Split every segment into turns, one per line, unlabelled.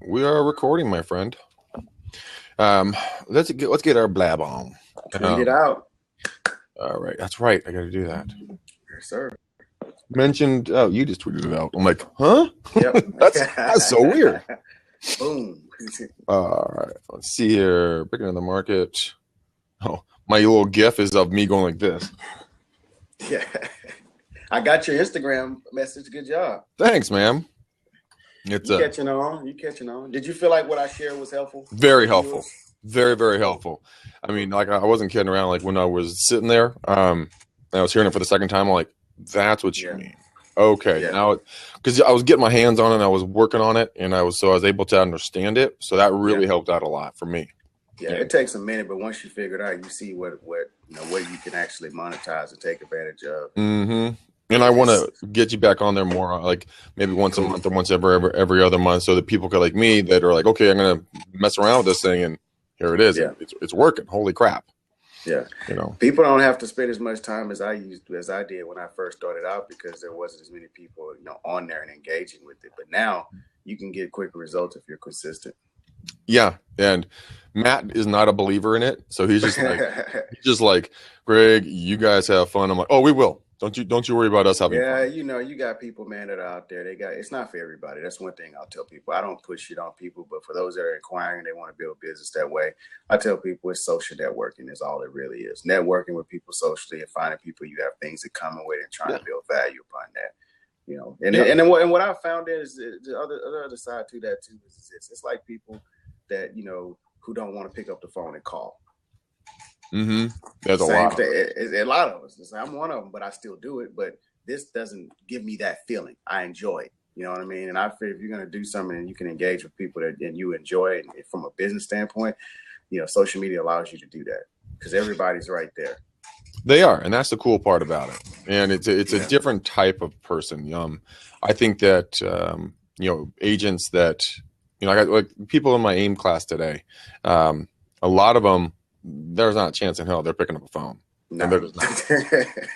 We are recording, my friend. Let's get our blab on.
Tweet it out.
All right, that's right. I got to do that.
Yes, sir.
Mentioned. Oh, you just tweeted it out. I'm like, huh?
Yep.
that's so weird.
Boom.
All right. Let's see here. Picking in the market. Oh, my little GIF is of me going like this.
Yeah. I got your Instagram message. Good job.
Thanks, man.
It's catching on. You catching on. Did you feel like what I shared was helpful?
Very helpful. Very, very helpful. I mean, like I wasn't kidding around. Like when I was sitting there, and I was hearing it for the second time, I'm like, that's what you mean. Okay. Now, because I was getting my hands on it and I was working on it and I was able to understand it. So that really helped out a lot for me.
Yeah, it takes a minute, but once you figure it out, you see what you can actually monetize and take advantage of.
Mm-hmm. And I want to get you back on there more, like maybe once a month or once every other month, so that people like me that are like, okay, I'm gonna mess around with this thing, and here it is. Yeah. It's working. Holy crap!
Yeah, people don't have to spend as much time as I did when I first started out, because there wasn't as many people on there and engaging with it. But now you can get quick results if you're consistent.
Yeah, and Matt is not a believer in it, so he's just like, Greg, you guys have fun. I'm like, oh, we will. Don't you worry about us having fun.
Yeah, you got people, man, that are out there. It's not for everybody. That's one thing I'll tell people. I don't push it on people, but for those that are inquiring, they want to build business that way, I tell people it's social networking is all it really is. Networking with people socially and finding people you have things in common with and trying to build value upon that. And what I found is the other side to that too is it's like people that who don't want to pick up the phone and call.
Mm-hmm. There's a lot.
A lot of us. I'm one of them, but I still do it. But this doesn't give me that feeling. I enjoy it. You know what I mean? And I feel if you're going to do something and you can engage with people and you enjoy it from a business standpoint, social media allows you to do that because everybody's right there.
They are, and that's the cool part about it. And it's a different type of person. I think that agents that I got like people in my AIM class today. A lot of them. There's not a chance in hell they're picking up a phone. No.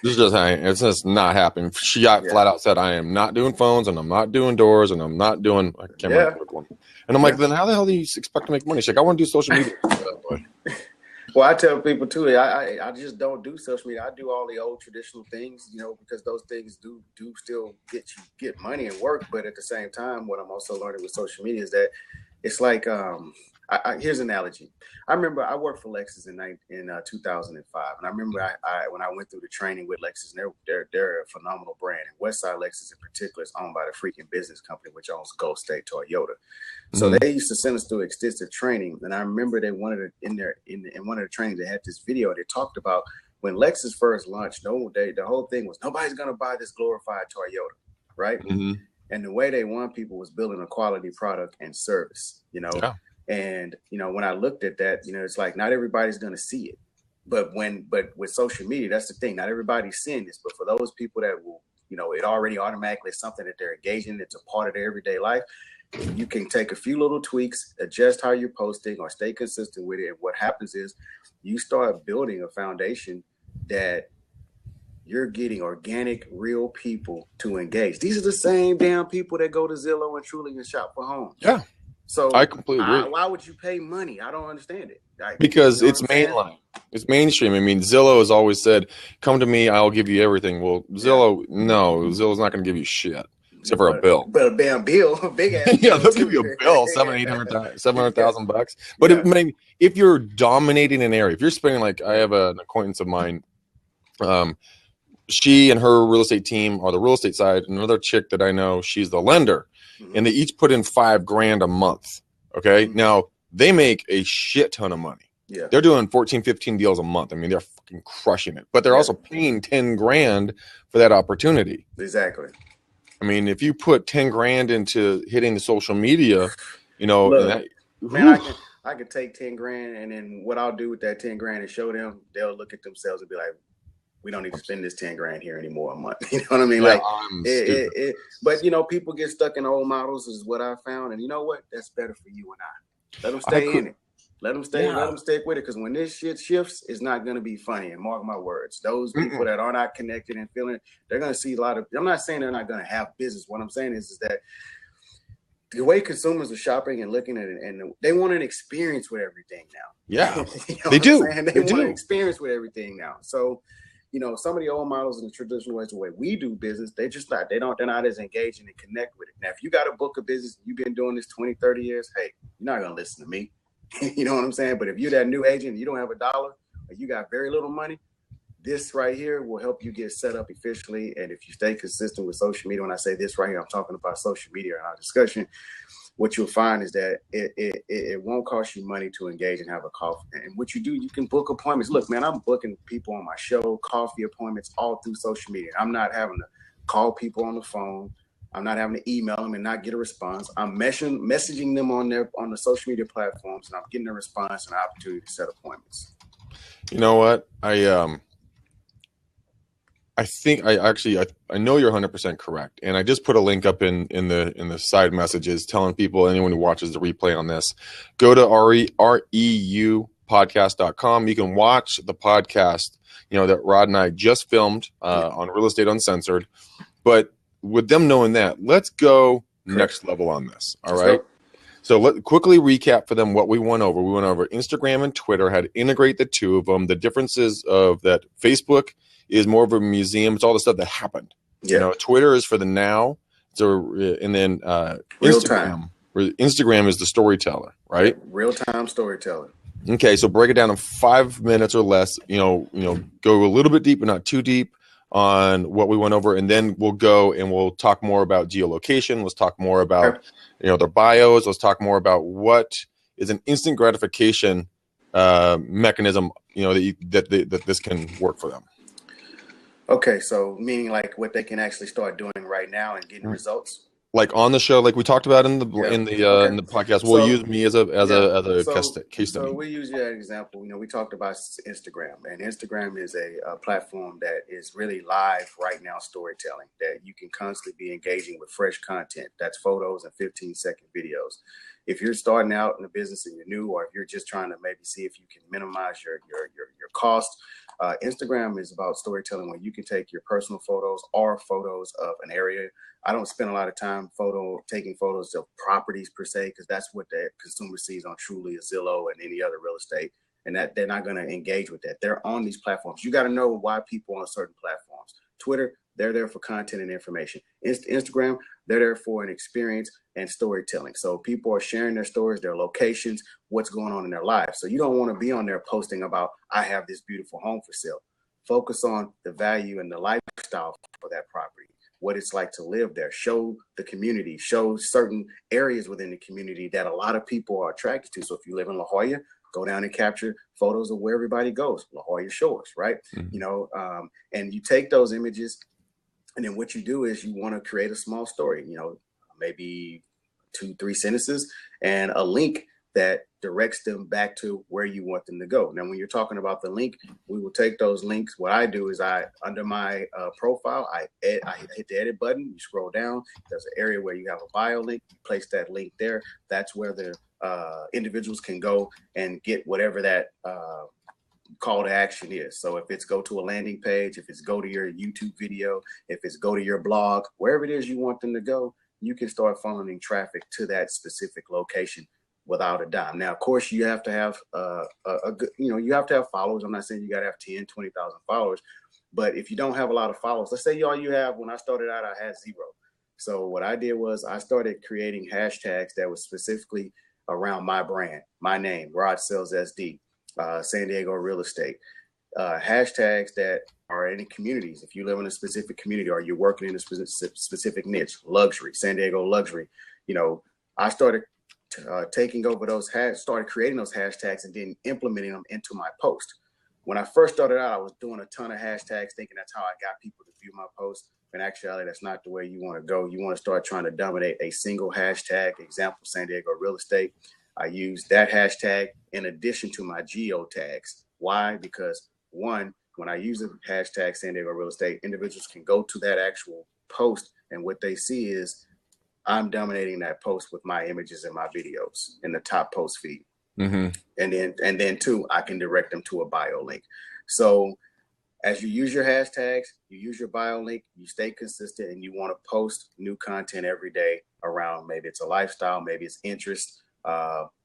It's just not happening. She flat out said, I am not doing phones and I'm not doing doors and I'm not doing I can't remember one. And I'm like, then how the hell do you expect to make money? She's like, I want to do social media.
Well, I tell people too, I just don't do social media. I do all the old traditional things, because those things do still get money and work. But at the same time, what I'm also learning with social media is that it's like here's an analogy. I remember I worked for Lexus in 2005, and I remember when I went through the training with Lexus, and they're a phenomenal brand. And Westside Lexus in particular is owned by the freaking business company, which owns Gulf State Toyota. So they used to send us through extensive training, and I remember they wanted in one of the trainings they had this video. They talked about when Lexus first launched. The whole thing was nobody's gonna buy this glorified Toyota, right? Mm-hmm. And the way they won people was building a quality product and service, Yeah. And, when I looked at that, it's like not everybody's going to see it. But with social media, that's the thing. Not everybody's seeing this. But for those people that will, it already automatically is something that they're engaging in. It's a part of their everyday life. You can take a few little tweaks, adjust how you're posting or stay consistent with it. And what happens is you start building a foundation that you're getting organic, real people to engage. These are the same damn people that go to Zillow and Truly and shop for homes.
Yeah.
So
I completely agree.
Why would you pay money? I don't understand it.
Because it's mainline. It's mainstream. I mean, Zillow has always said, come to me, I'll give you everything. Well, Zillow's not going to give you shit except for a bill.
But a damn bill, big ass.
Yeah, they'll give you a bill, $700,000. But if you're dominating an area, if you're spending I have an acquaintance of mine, she and her real estate team are the real estate side. Another chick that I know, she's the lender. And they each put in $5,000 a month. Okay. Mm-hmm. Now they make a shit ton of money. Yeah. They're doing 14, 15 deals a month. I mean, they're fucking crushing it, but they're also paying $10,000 for that opportunity.
Exactly.
I mean, if you put $10,000 into hitting the social media,
Look, I could take $10,000 and then what I'll do with that $10,000 is show them, they'll look at themselves and be like, we don't need to spend this $10,000 here anymore a month. You know what I mean?
Yeah,
but people get stuck in old models is what I found. And you know what? That's better for you and I. Let them stay in it. Let them stay. Yeah. Let them stick with it. Because when this shit shifts, it's not going to be funny. And mark my words, those people that are not connected and feeling, they're going to see a lot of. I'm not saying they're not going to have business. What I'm saying is that the way consumers are shopping and looking at it, and they want an experience with everything now.
Yeah,
you know
they do.
They want an experience with everything now. So, some of the old models and the traditional ways, the way we do business, they're not as engaged and connect with it. Now, if you got a book of business, you've been doing this 20, 30 years, hey, you're not going to listen to me. You know what I'm saying? But if you're that new agent and you don't have $1 or you got very little money, this right here will help you get set up efficiently. And if you stay consistent with social media, when I say this right here, I'm talking about social media in our discussion. What you'll find is that it won't cost you money to engage and have a coffee. And what you do, you can book appointments. Look, man, I'm booking people on my show, coffee appointments, all through social media. I'm not having to call people on the phone. I'm not having to email them and not get a response. I'm messaging them on the social media platforms, and I'm getting a response and an opportunity to set appointments.
You know what? I think I know you're 100% correct, and I just put a link up in the side messages telling people, anyone who watches the replay on this, go to reupodcast.com. You can watch the podcast, that Rod and I just filmed on Real Estate Uncensored. But with them knowing that, let's go next level on this. All right. So let quickly recap for them what we went over. We went over Instagram and Twitter, how to integrate the two of them, the differences of that. Facebook is more of a museum. It's all the stuff that happened.
Yeah.
Twitter is for the now. So, and then Instagram is the storyteller, right?
Real time storyteller.
Okay, so break it down in 5 minutes or less. Go a little bit deep, but not too deep on what we went over, and then we'll go and we'll talk more about geolocation. Let's talk more about their bios. Let's talk more about what is an instant gratification mechanism. That this can work for them.
Okay, so meaning like what they can actually start doing right now and getting results.
Like on the show, like we talked about in the podcast, we'll use me as a case study.
So we use that example. We talked about Instagram, and Instagram is a platform that is really live right now, storytelling, that you can constantly be engaging with fresh content. That's photos and 15-second videos. If you're starting out in the business and you're new, or if you're just trying to maybe see if you can minimize your cost, Instagram is about storytelling, where you can take your personal photos or photos of an area. I don't spend a lot of time taking photos of properties per se, because that's what the consumer sees on Truly, Zillow, and any other real estate, and that they're not going to engage with that. They're on these platforms. You got to know why people on certain platforms. Twitter, they're there for content and information. Instagram, they're there for an experience and storytelling. So people are sharing their stories, their locations, what's going on in their lives. So you don't want to be on there posting about, I have this beautiful home for sale. Focus on the value and the lifestyle for that property, what it's like to live there. Show the community, show certain areas within the community that a lot of people are attracted to. So if you live in La Jolla, go down and capture photos of where everybody goes, La Jolla Shores, right? Mm-hmm. And you take those images, and then what you do is you want to create a small story, maybe 2-3 sentences and a link that directs them back to where you want them to go. Now, when you're talking about the link, we will take those links. What I do is under my profile, I hit the edit button. You scroll down. There's an area where you have a bio link. You place that link there. That's where the individuals can go and get whatever that call to action is. So if it's go to a landing page, if it's go to your YouTube video, if it's go to your blog, wherever it is you want them to go, you can start funneling traffic to that specific location without a dime. Now, of course, you have to have a good, you have to have followers. I'm not saying you got to have 10, 20,000 followers, but if you don't have a lot of followers, let's say all you have, when I started out, I had 0. So what I did was I started creating hashtags that was specifically around my brand, my name, Rod Sells SD. San Diego real estate, hashtags that are in communities. If you live in a specific community or you're working in a specific niche, luxury, San Diego luxury, I started taking over those started creating those hashtags and then implementing them into my post. When I first started out, I was doing a ton of hashtags, thinking that's how I got people to view my post. In actuality, that's not the way you want to go. You want to start trying to dominate a single hashtag. Example, San Diego real estate. I use that hashtag in addition to my geo tags. Why? Because one, when I use the hashtag San Diego real estate, individuals can go to that actual post, and what they see is I'm dominating that post with my images and my videos in the top post feed. Mm-hmm. And then two, I can direct them to a bio link. So As you use your hashtags, you use your bio link, you stay consistent, and you want to post new content every day around, maybe it's a lifestyle, maybe it's interest,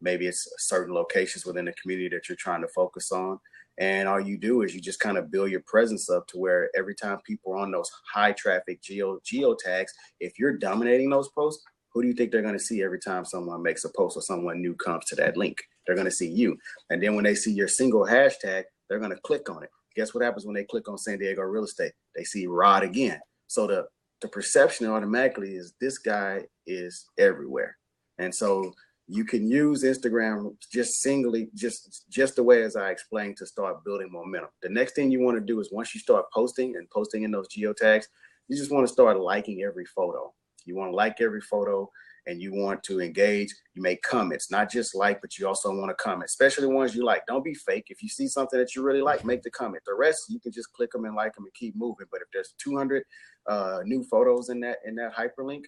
maybe it's certain locations within the community that you're trying to focus on. And all you do is you just kind of build your presence up to where every time people are on those high traffic geo tags, if you're dominating those posts, who do you think they're going to see every time someone makes a post or someone new comes to that link? They're going to see you. And then when they see your single hashtag, they're going to click on it. Guess what happens when they click on San Diego real estate? They see Rod again. So the perception automatically is this guy is everywhere. And so you can use Instagram just singly, just the way as I explained, to start building momentum. The next thing you want to do is, once you start posting in those geotags, you just want to start liking every photo. You want to like every photo, and you want to engage. You make comments, not just like, but you also want to comment, especially ones you like. Don't be fake. If you see something that you really like, make the comment. The rest, you can just click them and like them and keep moving. But if there's 200 new photos in that hyperlink,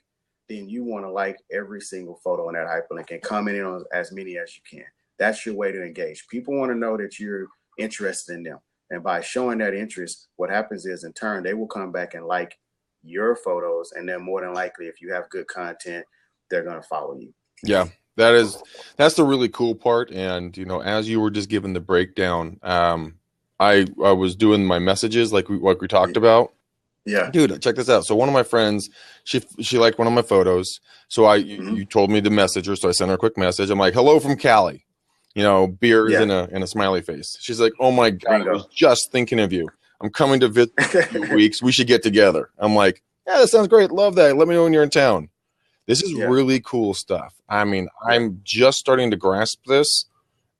then you want to like every single photo in that hyperlink and comment in on as many as you can. That's your way to engage. People want to know that you're interested in them. And by showing that interest, what happens is, in turn, they will come back and like your photos. And then more than likely, if you have good content, they're going to follow you.
Yeah, that's the really cool part. And, you know, as you were just giving the breakdown, I was doing my messages like we talked about.
Yeah,
dude, check this out. So one of my friends, she liked one of my photos. So you told me to message her. So I sent her a quick message. I'm like, hello from Cali, you know, beers and a smiley face. She's like, oh my God, I was just thinking of you. I'm coming to visit in a few weeks. We should get together. I'm like, yeah, that sounds great. Love that. Let me know when you're in town. This is really cool stuff. I mean, I'm just starting to grasp this,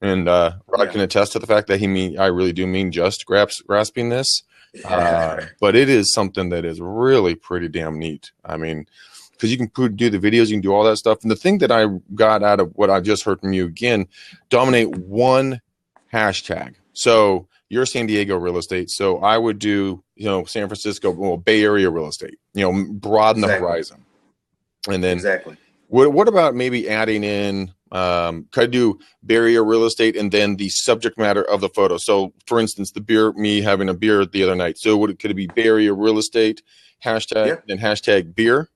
and Rod can attest to the fact that I really do mean just grasping this. But it is something that is really pretty damn neat. I mean, because you can do the videos, you can do all that stuff. And the thing that I got out of what I just heard from you again, dominate one hashtag. So you're San Diego real estate. So I would do, you know, San Francisco, Bay Area real estate, you know, broaden the horizon. And then what about maybe adding in, could I do Bay Area real estate and then the subject matter of the photo? So for instance, me having a beer the other night. So could it be Bay Area real estate hashtag and hashtag beer?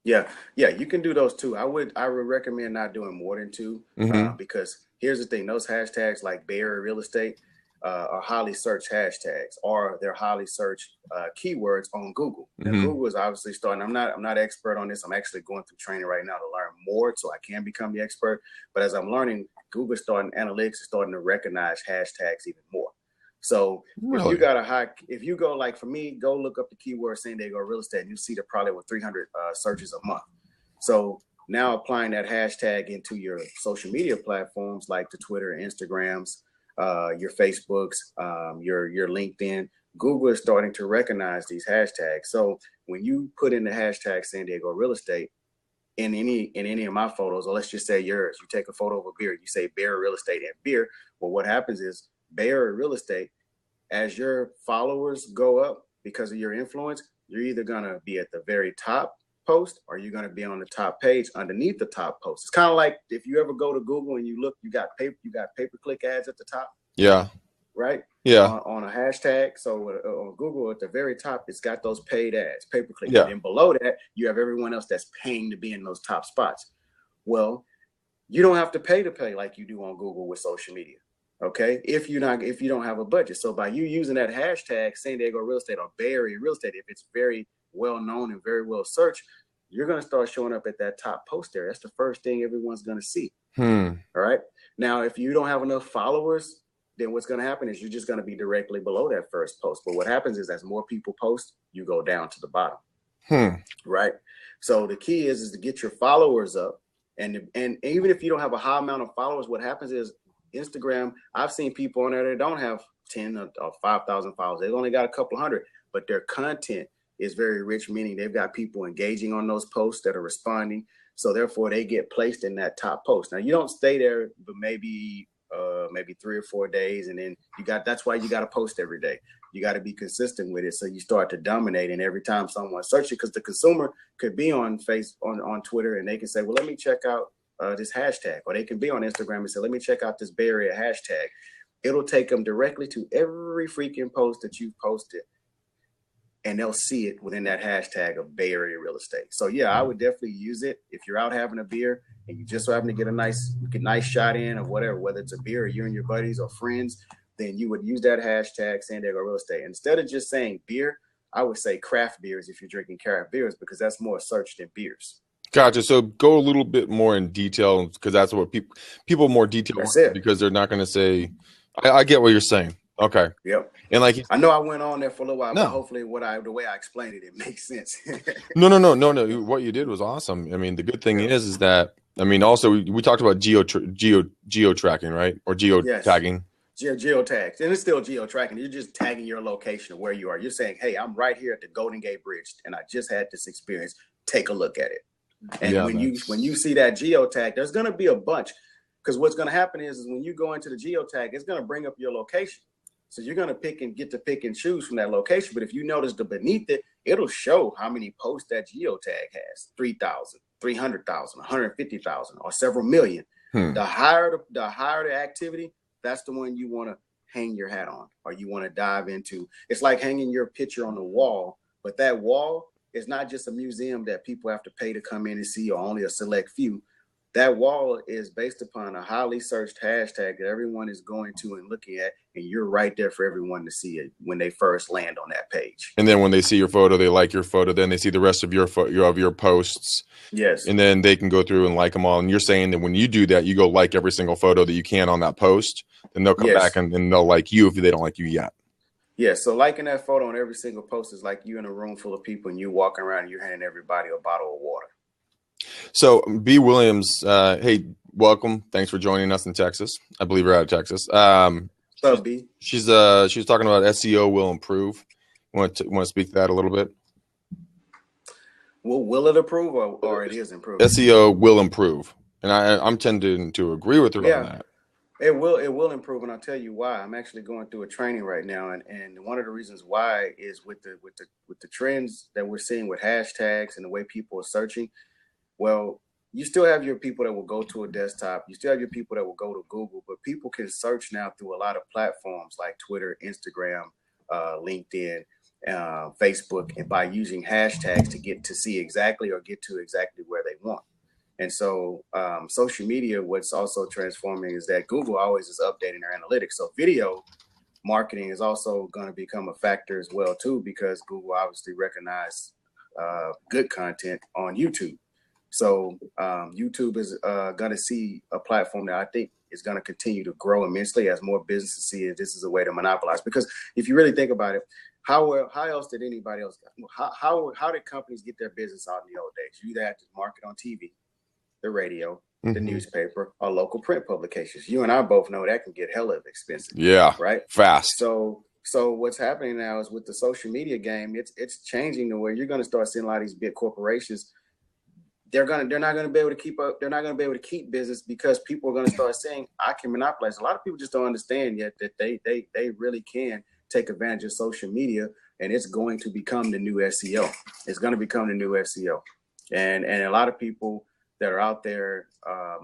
Yeah, you can do those too. I would recommend not doing more than two, because here's the thing: those hashtags like Bay Area real estate are highly searched hashtags, or they're highly searched keywords on Google. Now, Google is obviously starting. I'm not expert on this. I'm actually going through training right now to learn more, so I can become the expert. But as I'm learning, Google analytics is starting to recognize hashtags even more. So if you got if you go, like for me, go look up the keyword San Diego real estate, and you see there probably with 300 searches a month. So now applying that hashtag into your social media platforms like the Twitter, Instagrams, your Facebooks, your LinkedIn, Google is starting to recognize these hashtags. So when you put in the hashtag San Diego real estate in any of my photos, or let's just say yours, you take a photo of a beer, you say Bay Area real estate and beer. Well, what happens is Bay Area real estate, as your followers go up because of your influence, you're either going to be at the very top post, or you're going to be on the top page underneath the top post. It's kind of like if you ever go to Google and you look, you got pay-per-click ads at the top.
Yeah.
Right?
Yeah.
On a hashtag. So on Google at the very top, it's got those paid ads, pay-per-click. Yeah. And then below that, you have everyone else that's paying to be in those top spots. Well, you don't have to pay like you do on Google with social media. Okay, if you don't have a budget. So by you using that hashtag San Diego real estate or Bay Area real estate, if it's very well known and very well searched, you're going to start showing up at that top post there. That's the first thing everyone's going to see. All right. Now, if you don't have enough followers, then what's going to happen is you're just going to be directly below that first post. But what happens is, as more people post, you go down to the bottom. Right. So the key is to get your followers up. And even if you don't have a high amount of followers, what happens is Instagram, I've seen people on there that don't have 10 or 5,000 followers. They've only got a couple hundred, but their content is very rich, meaning they've got people engaging on those posts that are responding. So therefore they get placed in that top post. Now you don't stay there, but maybe 3 or 4 days. And then that's why you got to post every day. You got to be consistent with it. So you start to dominate. And every time someone searches, because the consumer could be on Twitter and they can say, well, let me check out this hashtag, or they can be on Instagram and say, let me check out this Bay Area hashtag. it'll take them directly to every freaking post that you've posted, and they'll see it within that hashtag of Bay Area real estate. So yeah, I would definitely use it if you're out having a beer and you just so happen to get a nice shot in or whatever, whether it's a beer or you and your buddies or friends, then you would use that hashtag San Diego real estate. Instead of just saying beer, I would say craft beers if you're drinking craft beers, because that's more searched than beers.
Gotcha. So go a little bit more in detail, because that's what people more detail want, because they're not going to say. I get what you're saying. Okay.
Yep.
And like,
I know I went on there for a little while, but hopefully the way I explained it, it makes sense.
No. What you did was awesome. I mean, the good thing is that, I mean, also we talked about geo tracking, right? Or geo tagging.
Geotags, and it's still geo tracking. You're just tagging your location of where you are. You're saying, hey, I'm right here at the Golden Gate Bridge, and I just had this experience. Take a look at it. And when you see that geotag, there's going to be a bunch, because what's going to happen is when you go into the geotag, it's going to bring up your location. So you're going to get to pick and choose from that location. But if you notice beneath it, it'll show how many posts that geotag has: 3,000, 300,000, 150,000, or several million. The higher the activity, that's the one you want to hang your hat on, or you want to dive into. It's like hanging your picture on the wall, but that wall is not just a museum that people have to pay to come in and see, or only a select few. That wall is based upon a highly searched hashtag that everyone is going to and looking at, and you're right there for everyone to see it when they first land on that page.
And then when they see your photo, they like your photo. Then they see the rest of your posts.
Yes.
And then they can go through and like them all. And you're saying that when you do that, you go like every single photo that you can on that post, then they'll come back and they'll like you if they don't like you yet.
Yeah, so liking that photo on every single post is like you in a room full of people and you walking around and you're handing everybody a bottle of water.
So B. Williams, hey, welcome. Thanks for joining us in Texas. I believe you're out of Texas.
What's up, B?
She was talking about SEO will improve. Want to speak to that a little bit?
Well, will it improve or it is improving?
SEO will improve, and I'm tending to agree with her on that.
It will improve, and I'll tell you why. I'm actually going through a training right now, and one of the reasons why is with the trends that we're seeing with hashtags and the way people are searching. Well, you still have your people that will go to a desktop. You still have your people that will go to Google, but people can search now through a lot of platforms like Twitter, Instagram, LinkedIn, Facebook, and by using hashtags to get to exactly where they want. And so social media, what's also transforming is that Google always is updating their analytics. So video marketing is also going to become a factor as well, too, because Google obviously recognizes good content on YouTube. So YouTube is going to see a platform that I think is going to continue to grow immensely as more businesses see it. This is a way to monopolize. Because if you really think about it, how else did anybody else? How did companies get their business out in the old days? You either had to market on TV, the radio, the newspaper, or local print publications. You and I both know that can get hella expensive.
Yeah,
right.
Fast.
So what's happening now is with the social media game, it's changing to where you're going to start seeing a lot of these big corporations. They're not going to be able to keep up. They're not going to be able to keep business because people are going to start saying, I can monopolize. A lot of people just don't understand yet that they really can take advantage of social media, and it's going to become the new SEO. It's going to become the new SEO. And a lot of people that are out there,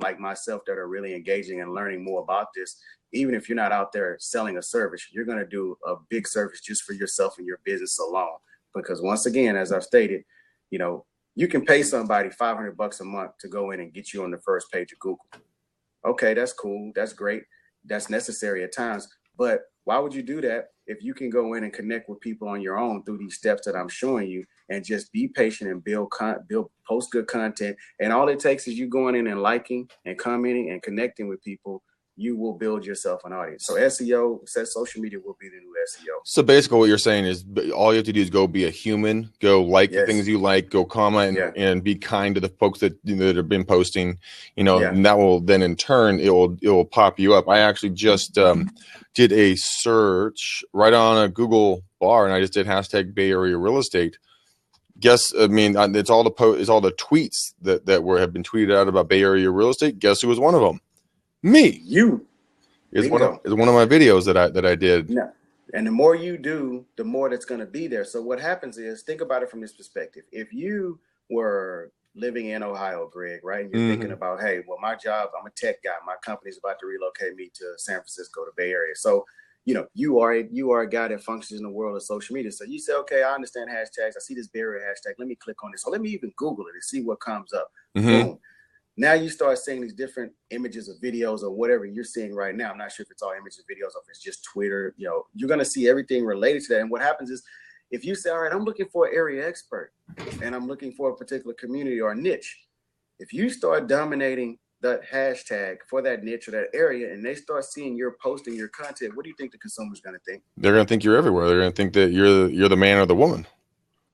like myself, that are really engaging and learning more about this, even if you're not out there selling a service, you're going to do a big service just for yourself and your business alone. Because once again, as I've stated, you can pay somebody $500 a month to go in and get you on the first page of Google. Okay, that's cool. That's great. That's necessary at times. But why would you do that if you can go in and connect with people on your own through these steps that I'm showing you, and just be patient and post good content? And all it takes is you going in and liking and commenting and connecting with people. You will build yourself an audience. So SEO, social media will be the new SEO.
So basically what you're saying is all you have to do is go be a human, go like the things you like, go comment and be kind to the folks that have been posting, and that will then in turn, it will pop you up. I actually just did a search right on a Google bar, and I just did hashtag Bay Area real estate. It's all the tweets that have been tweeted out about Bay Area real estate. Guess who was one of them? Me.
You.
It's one of my videos that I did.
No. And the more you do, the more that's going to be there. So what happens is, think about it from this perspective. If you were living in Ohio, Greg, right? And you're thinking about, hey, well, my job, I'm a tech guy. My company's about to relocate me to San Francisco, the Bay Area. So, you are a guy that functions in the world of social media. So you say, okay, I understand hashtags. I see this Bay Area hashtag. Let me click on this. So let me even Google it and see what comes up. Boom. Now you start seeing these different images or videos or whatever you're seeing right now. I'm not sure if it's all images, videos, or if it's just Twitter. You're going to see everything related to that. And what happens is, if you say, all right, I'm looking for an area expert and I'm looking for a particular community or a niche, if you start dominating that hashtag for that niche or that area and they start seeing you're posting your content, what do you think the consumer's going to think?
They're going to think you're everywhere. They're going to think that you're the man or the woman.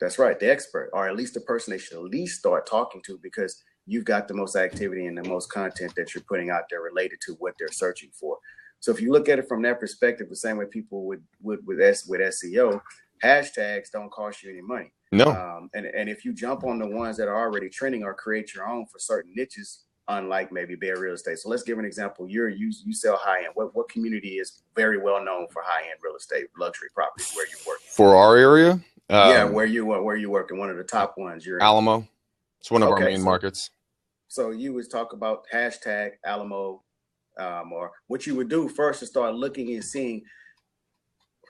That's right, the expert, or at least the person they should at least start talking to, because you've got the most activity and the most content that you're putting out there related to what they're searching for. So if you look at it from that perspective, the same way people would with SEO, hashtags don't cost you any money.
No.
And if you jump on the ones that are already trending or create your own for certain niches, unlike maybe Bay Real Estate. So let's give an example. You sell high end. What community is very well known for high end real estate, luxury properties where you work?
For our area?
Where you work, and one of the top ones. You're
Alamo. It's one of our main markets.
So you would talk about hashtag Alamo, or what you would do first is start looking and seeing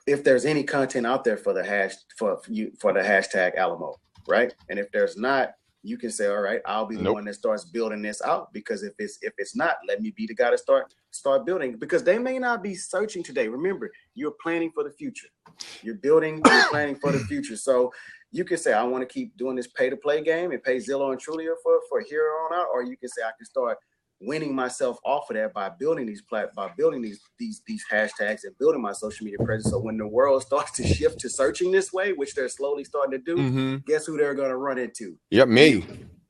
if there's any content out there for the hashtag Alamo, right? And if there's not, you can say, all right, I'll be the one that starts building this out, because if it's not, let me be the guy to start building, because they may not be searching today. Remember, you're planning for the future. You're planning for the future. So you can say, I want to keep doing this pay to play game and pay Zillow and Trulia for here on out, or you can say I can start winning myself off of that by building these hashtags and building my social media presence. So when the world starts to shift to searching this way, which they're slowly starting to do, guess who they're going to run into?
Yep, me,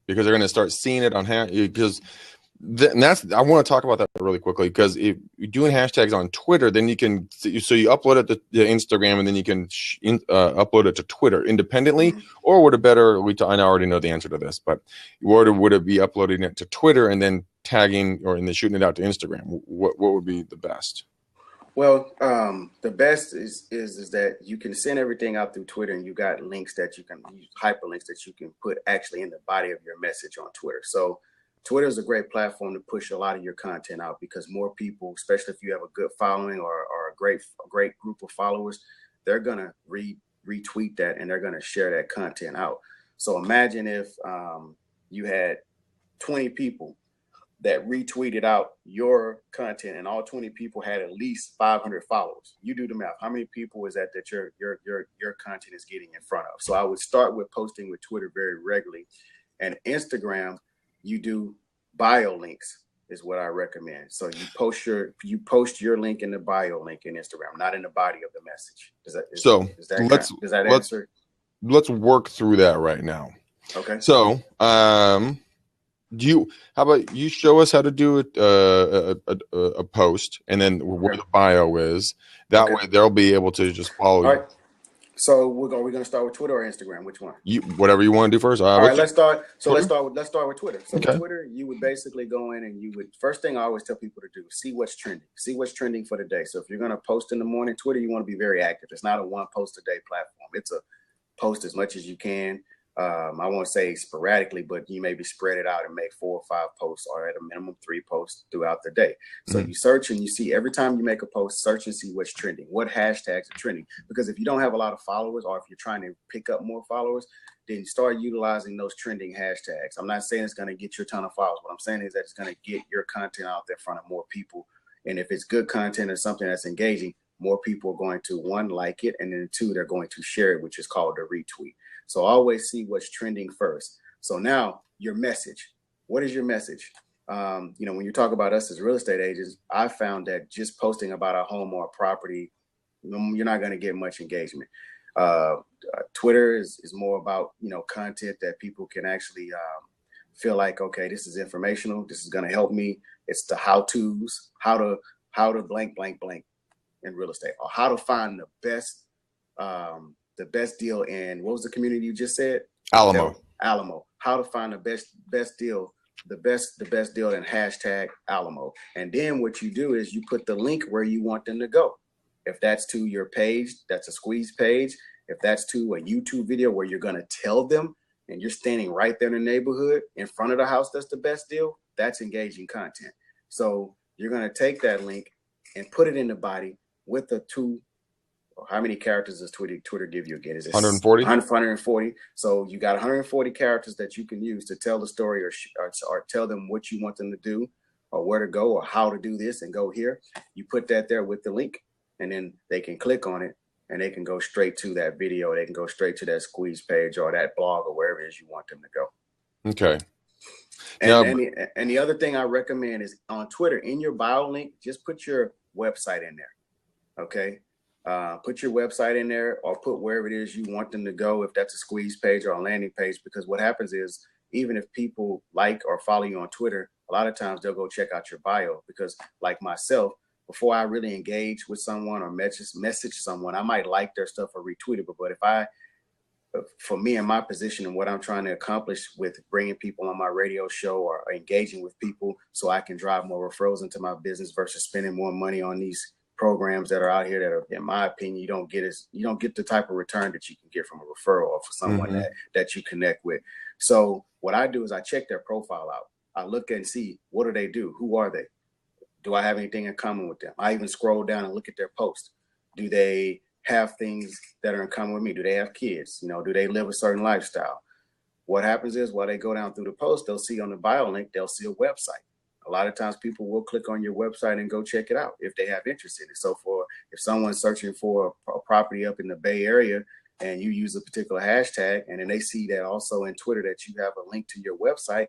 because they're going to start seeing it on because. I want to talk about that really quickly, because if you're doing hashtags on Twitter, then you can, so you upload it to Instagram and then you can upload it to Twitter independently, or would it better, I already know the answer to this, but would it be uploading it to Twitter and then tagging and then shooting it out to Instagram? What would be the best?
Well, the best is that you can send everything out through Twitter, and you got links that you can use, hyperlinks that you can put actually in the body of your message on Twitter. So Twitter is a great platform to push a lot of your content out, because more people, especially if you have a good following or a great group of followers, they're going to retweet that and they're going to share that content out. So imagine if you had 20 people that retweeted out your content and all 20 people had at least 500 followers. You do the math. How many people is that your content is getting in front of? So I would start with posting with Twitter very regularly, and Instagram, you do bio links is what I recommend. So you post your link in the bio link in Instagram, not in the body of the message. Does that answer?
Let's work through that right now.
Okay.
So, how about you show us how to do a post, and then where the bio is. That way they'll be able to just follow you.
All right. So we're going to start with Twitter or Instagram? Which one?
Whatever you want to do first.
All right, let's start. So let's start with Twitter. So
with
Twitter, you would basically go in and first thing I always tell people to do, see what's trending. See what's trending for the day. So if you're going to post in the morning, Twitter, you want to be very active. It's not a one post a day platform. It's a post as much as you can. I won't say sporadically, but you maybe spread it out and make 4 or 5 posts, or at a minimum 3 posts throughout the day. So you search and you see, every time you make a post, search and see what's trending, what hashtags are trending. Because if you don't have a lot of followers, or if you're trying to pick up more followers, then you start utilizing those trending hashtags. I'm not saying it's going to get you a ton of followers. What I'm saying is that it's going to get your content out there in front of more people. And if it's good content or something that's engaging, more people are going to, 1, like it, and then 2, they're going to share it, which is called a retweet. So always see what's trending first. So now your message. What is your message? When you talk about us as real estate agents, I found that just posting about a home or a property, you're not going to get much engagement. Twitter is more about, content that people can actually feel like, okay, this is informational. This is going to help me. It's the how-tos, how to blank, blank, blank in real estate, or how to find the best deal in, what was the community you just said?
Alamo.
How to find the best deal, the best deal in hashtag Alamo. And then what you do is you put the link where you want them to go. If that's to your page, that's a squeeze page. If that's to a YouTube video where you're going to tell them and you're standing right there in the neighborhood in front of the house that's the best deal, that's engaging content. So you're going to take that link and put it in the body with the how many characters does Twitter give you again? Is it
140?
140. So you got 140 characters that you can use to tell the story or tell them what you want them to do or where to go or how to do this and go here. You put that there with the link, and then they can click on it and they can go straight to that video. They can go straight to that squeeze page or that blog or wherever it is you want them to go.
Okay.
And the other thing I recommend is on Twitter, in your bio link, just put your website in there. Okay. Put your website in there or put wherever it is you want them to go, if that's a squeeze page or a landing page, because what happens is even if people like or follow you on Twitter, a lot of times they'll go check out your bio because like myself, before I really engage with someone or message someone, I might like their stuff or retweet it. But for me in my position and what I'm trying to accomplish with bringing people on my radio show or engaging with people so I can drive more referrals into my business versus spending more money on these programs that are out here that are, in my opinion, you don't get the type of return that you can get from a referral or for someone that you connect with. So what I do is I check their profile out. I look and see, what do they do? Who are they? Do I have anything in common with them? I even scroll down and look at their posts. Do they have things that are in common with me? Do they have kids? Do they live a certain lifestyle? What happens is while they go down through the post, they'll see on the bio link, they'll see a website. A lot of times people will click on your website and go check it out if they have interest in it. So if someone's searching for a property up in the Bay Area and you use a particular hashtag, and then they see that also in Twitter that you have a link to your website,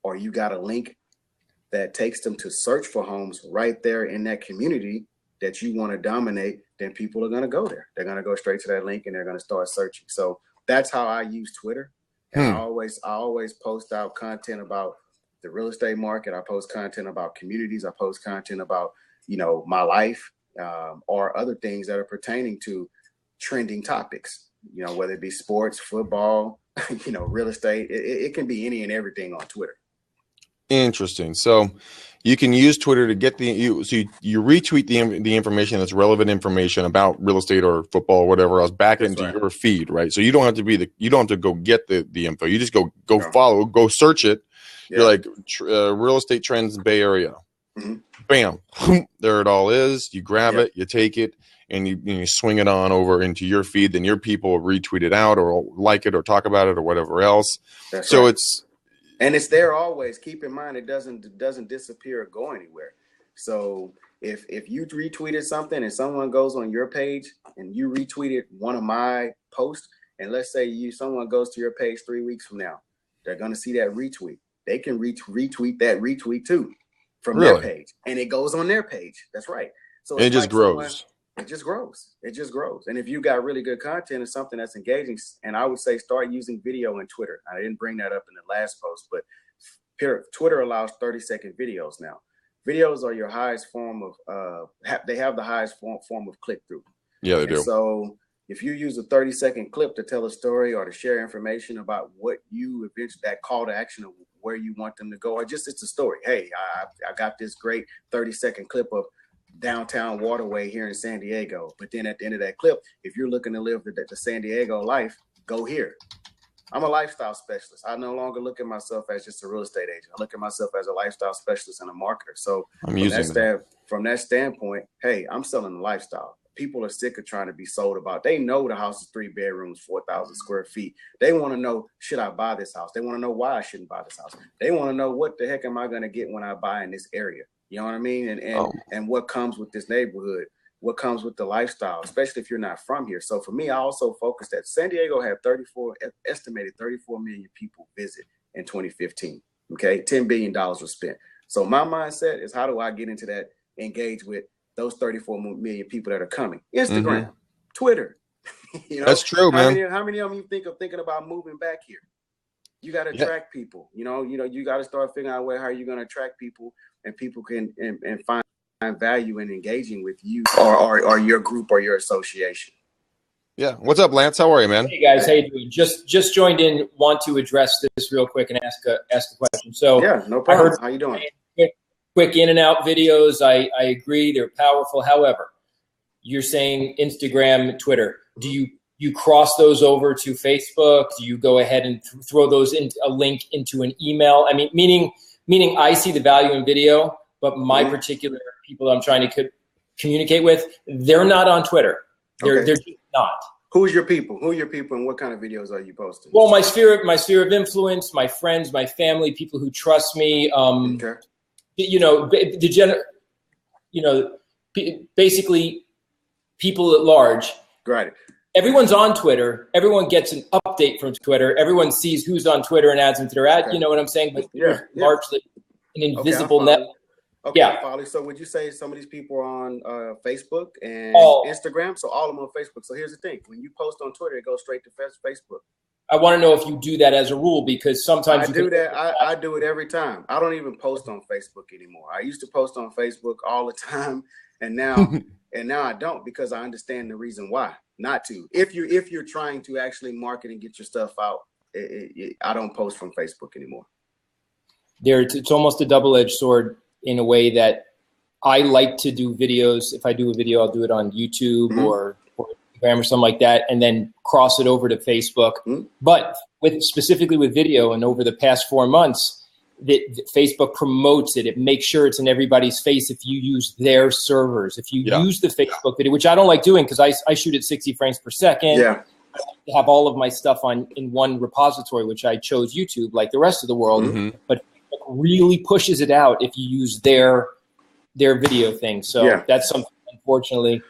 or you got a link that takes them to search for homes right there in that community that you want to dominate, then people are going to go there. They're going to go straight to that link and they're going to start searching. So that's how I use Twitter. And I always post out content about the real estate market. I post content about communities. I post content about, my life, or other things that are pertaining to trending topics, whether it be sports, football, real estate. It can be any and everything on Twitter.
Interesting. So you can use Twitter to get you retweet the information that's relevant information about real estate or football or whatever else back into your feed, right? So you don't have to go get the info. You just go follow, go search it. Yeah. You're like real estate trends in Bay Area. Mm-hmm. Bam, there it all is. You grab it, you take it, and you swing it on over into your feed. Then your people retweet it out or like it or talk about it or whatever else. That's so right.
It's there always. Keep in mind, it doesn't disappear or go anywhere. So if you retweeted something and someone goes on your page and you retweeted one of my posts, and let's say someone goes to your page 3 weeks from now, they're going to see that retweet. They can retweet that retweet too from their page, and it goes on their page. That's right. So
it just grows.
It just grows. And if you got really good content and something that's engaging, and I would say start using video in Twitter. I didn't bring that up in the last post, but Twitter allows 30-second videos now. Videos are your highest form of, they have the highest form of click-through.
Yeah, they do.
So if you use a 30-second clip to tell a story or to share information about what you eventually, that call to action of where you want them to go, or just it's a story. Hey, I got this great 30-second clip of downtown waterway here in San Diego. But then at the end of that clip, if you're looking to live the San Diego life, go here. I'm a lifestyle specialist. I no longer look at myself as just a real estate agent. I look at myself as a lifestyle specialist and a marketer. So from that standpoint, hey, I'm selling the lifestyle. People are sick of trying to be sold about. They know the house is 3 bedrooms, 4,000 square feet. They want to know, should I buy this house? They want to know why I shouldn't buy this house. They want to know, what the heck am I going to get when I buy in this area? You know what I mean? And what comes with this neighborhood, what comes with the lifestyle, especially if you're not from here. So for me, I also focused that San Diego had estimated 34 million people visit in 2015. Okay, $10 billion was spent. So my mindset is, how do I get into that, engage with those 34 million people that are coming? Instagram, Twitter.
That's true, man.
How many of them you think of thinking about moving back here? You got to attract people. You got to start figuring out how you're going to attract people, and people can and find value in engaging with you or your group or your association.
Yeah. What's up, Lance? How are you, man?
Hey guys, how you doing? Just joined in. Want to address this real quick and ask a question. So
yeah, no problem. How you doing?
Quick in and out videos. I agree, they're powerful. However, you're saying Instagram, Twitter. Do you you cross those over to Facebook? Do you go ahead and throw those in a link into an email? I mean, meaning I see the value in video, but my particular people I'm trying to communicate with, they're not on Twitter. They're just not.
Who's your people? Who are your people, and what kind of videos are you posting?
Well, my sphere of influence, my friends, my family, people who trust me. Basically, people at large.
Right.
Everyone's on Twitter. Everyone gets an update from Twitter. Everyone sees who's on Twitter and adds them to their ad. Okay. You know what I'm saying? But largely an invisible net.
Okay, yeah. So would you say some of these people are on Facebook and Instagram? So all of them on Facebook. So here's the thing. When you post on Twitter, it goes straight to Facebook.
I want to know if you do that as a rule, because sometimes
I do it every time. I don't even post on Facebook anymore. I used to post on Facebook all the time, and now I don't, because I understand the reason why not to. If you're trying to actually market and get your stuff out, I don't post from Facebook anymore.
It's almost a double-edged sword in a way that I like to do videos. If I do a video, I'll do it on YouTube or Instagram or something like that, and then cross it over to Facebook. But specifically with video, and over the past 4 months, Facebook promotes it. It makes sure it's in everybody's face if you use their servers. If you use the Facebook video, which I don't like doing because I shoot at 60 frames per second. Yeah. I like to have all of my stuff in one repository, which I chose YouTube like the rest of the world. But Facebook really pushes it out if you use their video thing. So that's something, unfortunately.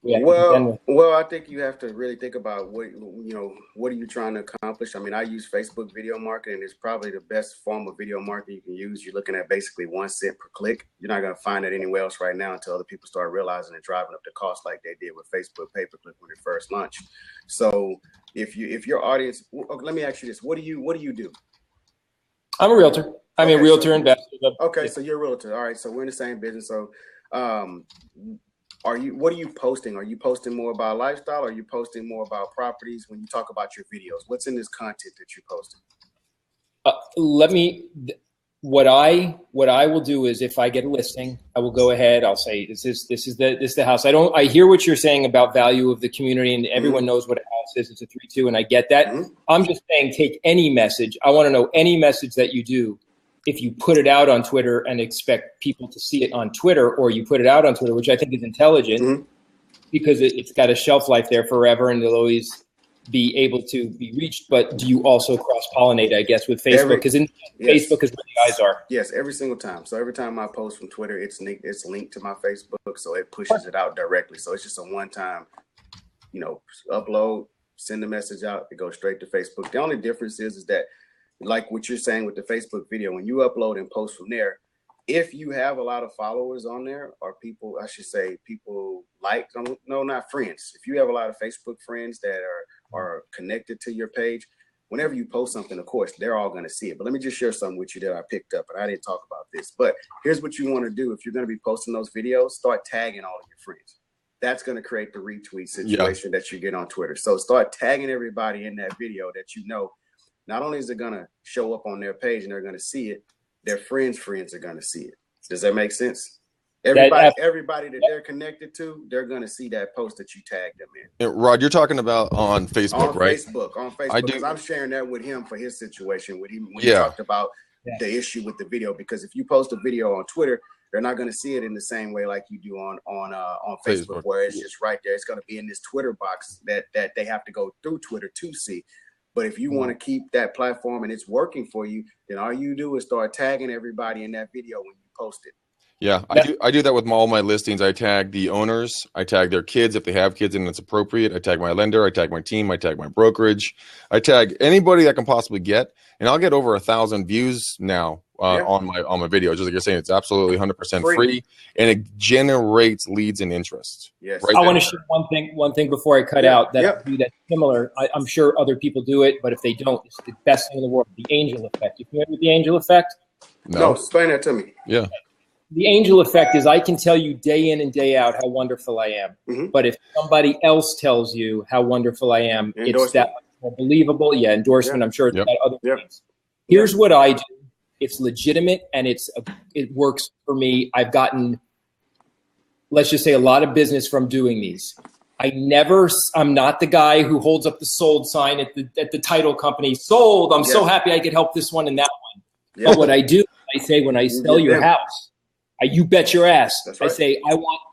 Well, I think you have to really think about what are you trying to accomplish. I mean, I use Facebook video marketing. It's probably the best form of video marketing you can use. You're looking at basically 1 cent per click. You're not going to find it anywhere else right now until other people start realizing and driving up the cost like they did with Facebook pay-per-click when it first launched. So if your audience, let me ask you this: what do you do?
I'm a realtor. I'm a realtor investor.
Okay, so you're a realtor. All right, so we're in the same business. So, what are you posting? Are you posting more about lifestyle, or are you posting more about properties when you talk about your videos? What's in this content that you're posting?
What I will do is, if I get a listing, I will go ahead. I'll say, this is the house. I hear what you're saying about value of the community, and everyone knows what a house is. It's a 3-2, and I get that. I'm just saying, take any message. I want to know any message that you do. If you put it out on Twitter and expect people to see it on Twitter, or you put it out on Twitter, which I think is intelligent, because it's got a shelf life there forever and it'll always be able to be reached. But do you also cross-pollinate, I guess, with Facebook? Because Facebook is where the eyes are.
Yes, every single time. So every time I post from Twitter, it's linked to my Facebook, so it pushes it out directly. So it's just a one-time, upload, send the message out, it goes straight to Facebook. The only difference is that, like what you're saying with the Facebook video, when you upload and post from there, if you have a lot of followers on there, or people not friends. If you have a lot of Facebook friends that are connected to your page, whenever you post something, of course, they're all going to see it. But let me just share something with you that I picked up, and I didn't talk about this. But here's what you want to do. If you're going to be posting those videos, start tagging all of your friends. That's going to create the retweet situation that you get on Twitter. So start tagging everybody in that video that not only is it going to show up on their page and they're going to see it, their friends' friends are going to see it. Does that make sense? Everybody that they're connected to, they're going to see that post that you tagged them in.
And Rod, you're talking about on Facebook, right?
On Facebook, because I'm sharing that with him for his situation when he talked about the issue with the video. Because if you post a video on Twitter, they're not going to see it in the same way like you do on Facebook, where it's just right there. It's going to be in this Twitter box that they have to go through Twitter to see. But if you want to keep that platform and it's working for you, then all you do is start tagging everybody in that video when you post it.
Yeah, I do that with all my listings. I tag the owners. I tag their kids if they have kids and it's appropriate. I tag my lender. I tag my team. I tag my brokerage. I tag anybody I can possibly get. And I'll get over 1,000 views now on my videos. Just like you're saying, it's absolutely 100% free, and it generates leads and interest.
Yes.
Right
I want to share one thing before I cut out that I do that's similar. I'm sure other people do it, but if they don't, it's the best thing in the world. The angel effect. You familiar with the angel effect?
No, explain that to me.
Yeah.
The angel effect is, I can tell you day in and day out how wonderful I am. But if somebody else tells you how wonderful I am, it's that much more believable. Yeah, endorsement. I'm sure it's got other things. Here's what I do. It's legitimate and it works for me. I've gotten, let's just say, a lot of business from doing these. I'm not the guy who holds up the sold sign at the title company. Sold. I'm so happy I could help this one and that one. Yeah. But what I do, I say, when I sell your house, you bet your ass. Right. I say,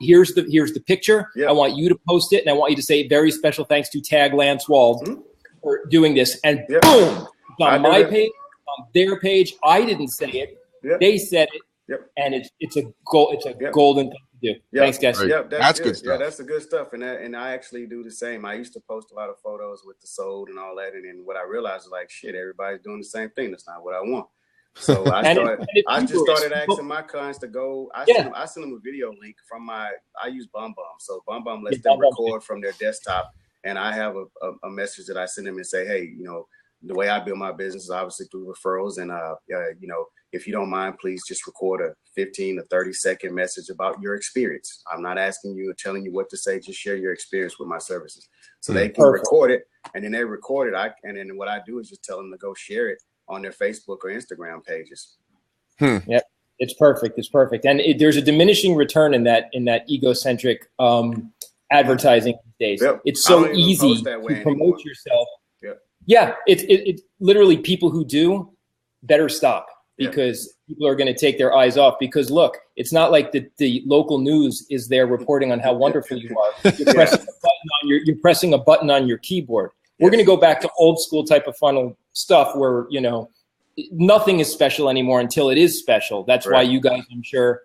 here's the picture. Yep. I want you to post it, and I want you to say, very special thanks to Tag Lance Wald for doing this. And boom, it's on my page, on their page. I didn't say it. Yep. They said it. Yep. And it's a golden thing to do. Yep. Thanks, guys.
Right. Yep, that's good stuff. Yeah, that's the good stuff. And I actually do the same. I used to post a lot of photos with the sold and all that. And then what I realized is like, shit, everybody's doing the same thing. That's not what I want. So I just started asking my clients to go. I send them a video link from I use BumBum. So BumBum lets them record from their desktop. And I have a message that I send them and say, hey, the way I build my business is obviously through referrals. And, if you don't mind, please just record a 15 to 30-second message about your experience. I'm not asking you or telling you what to say. Just share your experience with my services. So they can record it, and then they record it. And then what I do is just tell them to go share it on their Facebook or Instagram pages.
Yep, it's perfect. It's perfect. And there's a diminishing return in that egocentric advertising these days. Yep. It's so easy to promote yourself. Yep. Yeah, it's literally people who do better stop. Because people are going to take their eyes off. Because look, it's not like the local news is there reporting on how wonderful you are. You're pressing a button on your keyboard. We're going to go back to old school type of funnel stuff where nothing is special anymore until it is special. That's why you guys, I'm sure,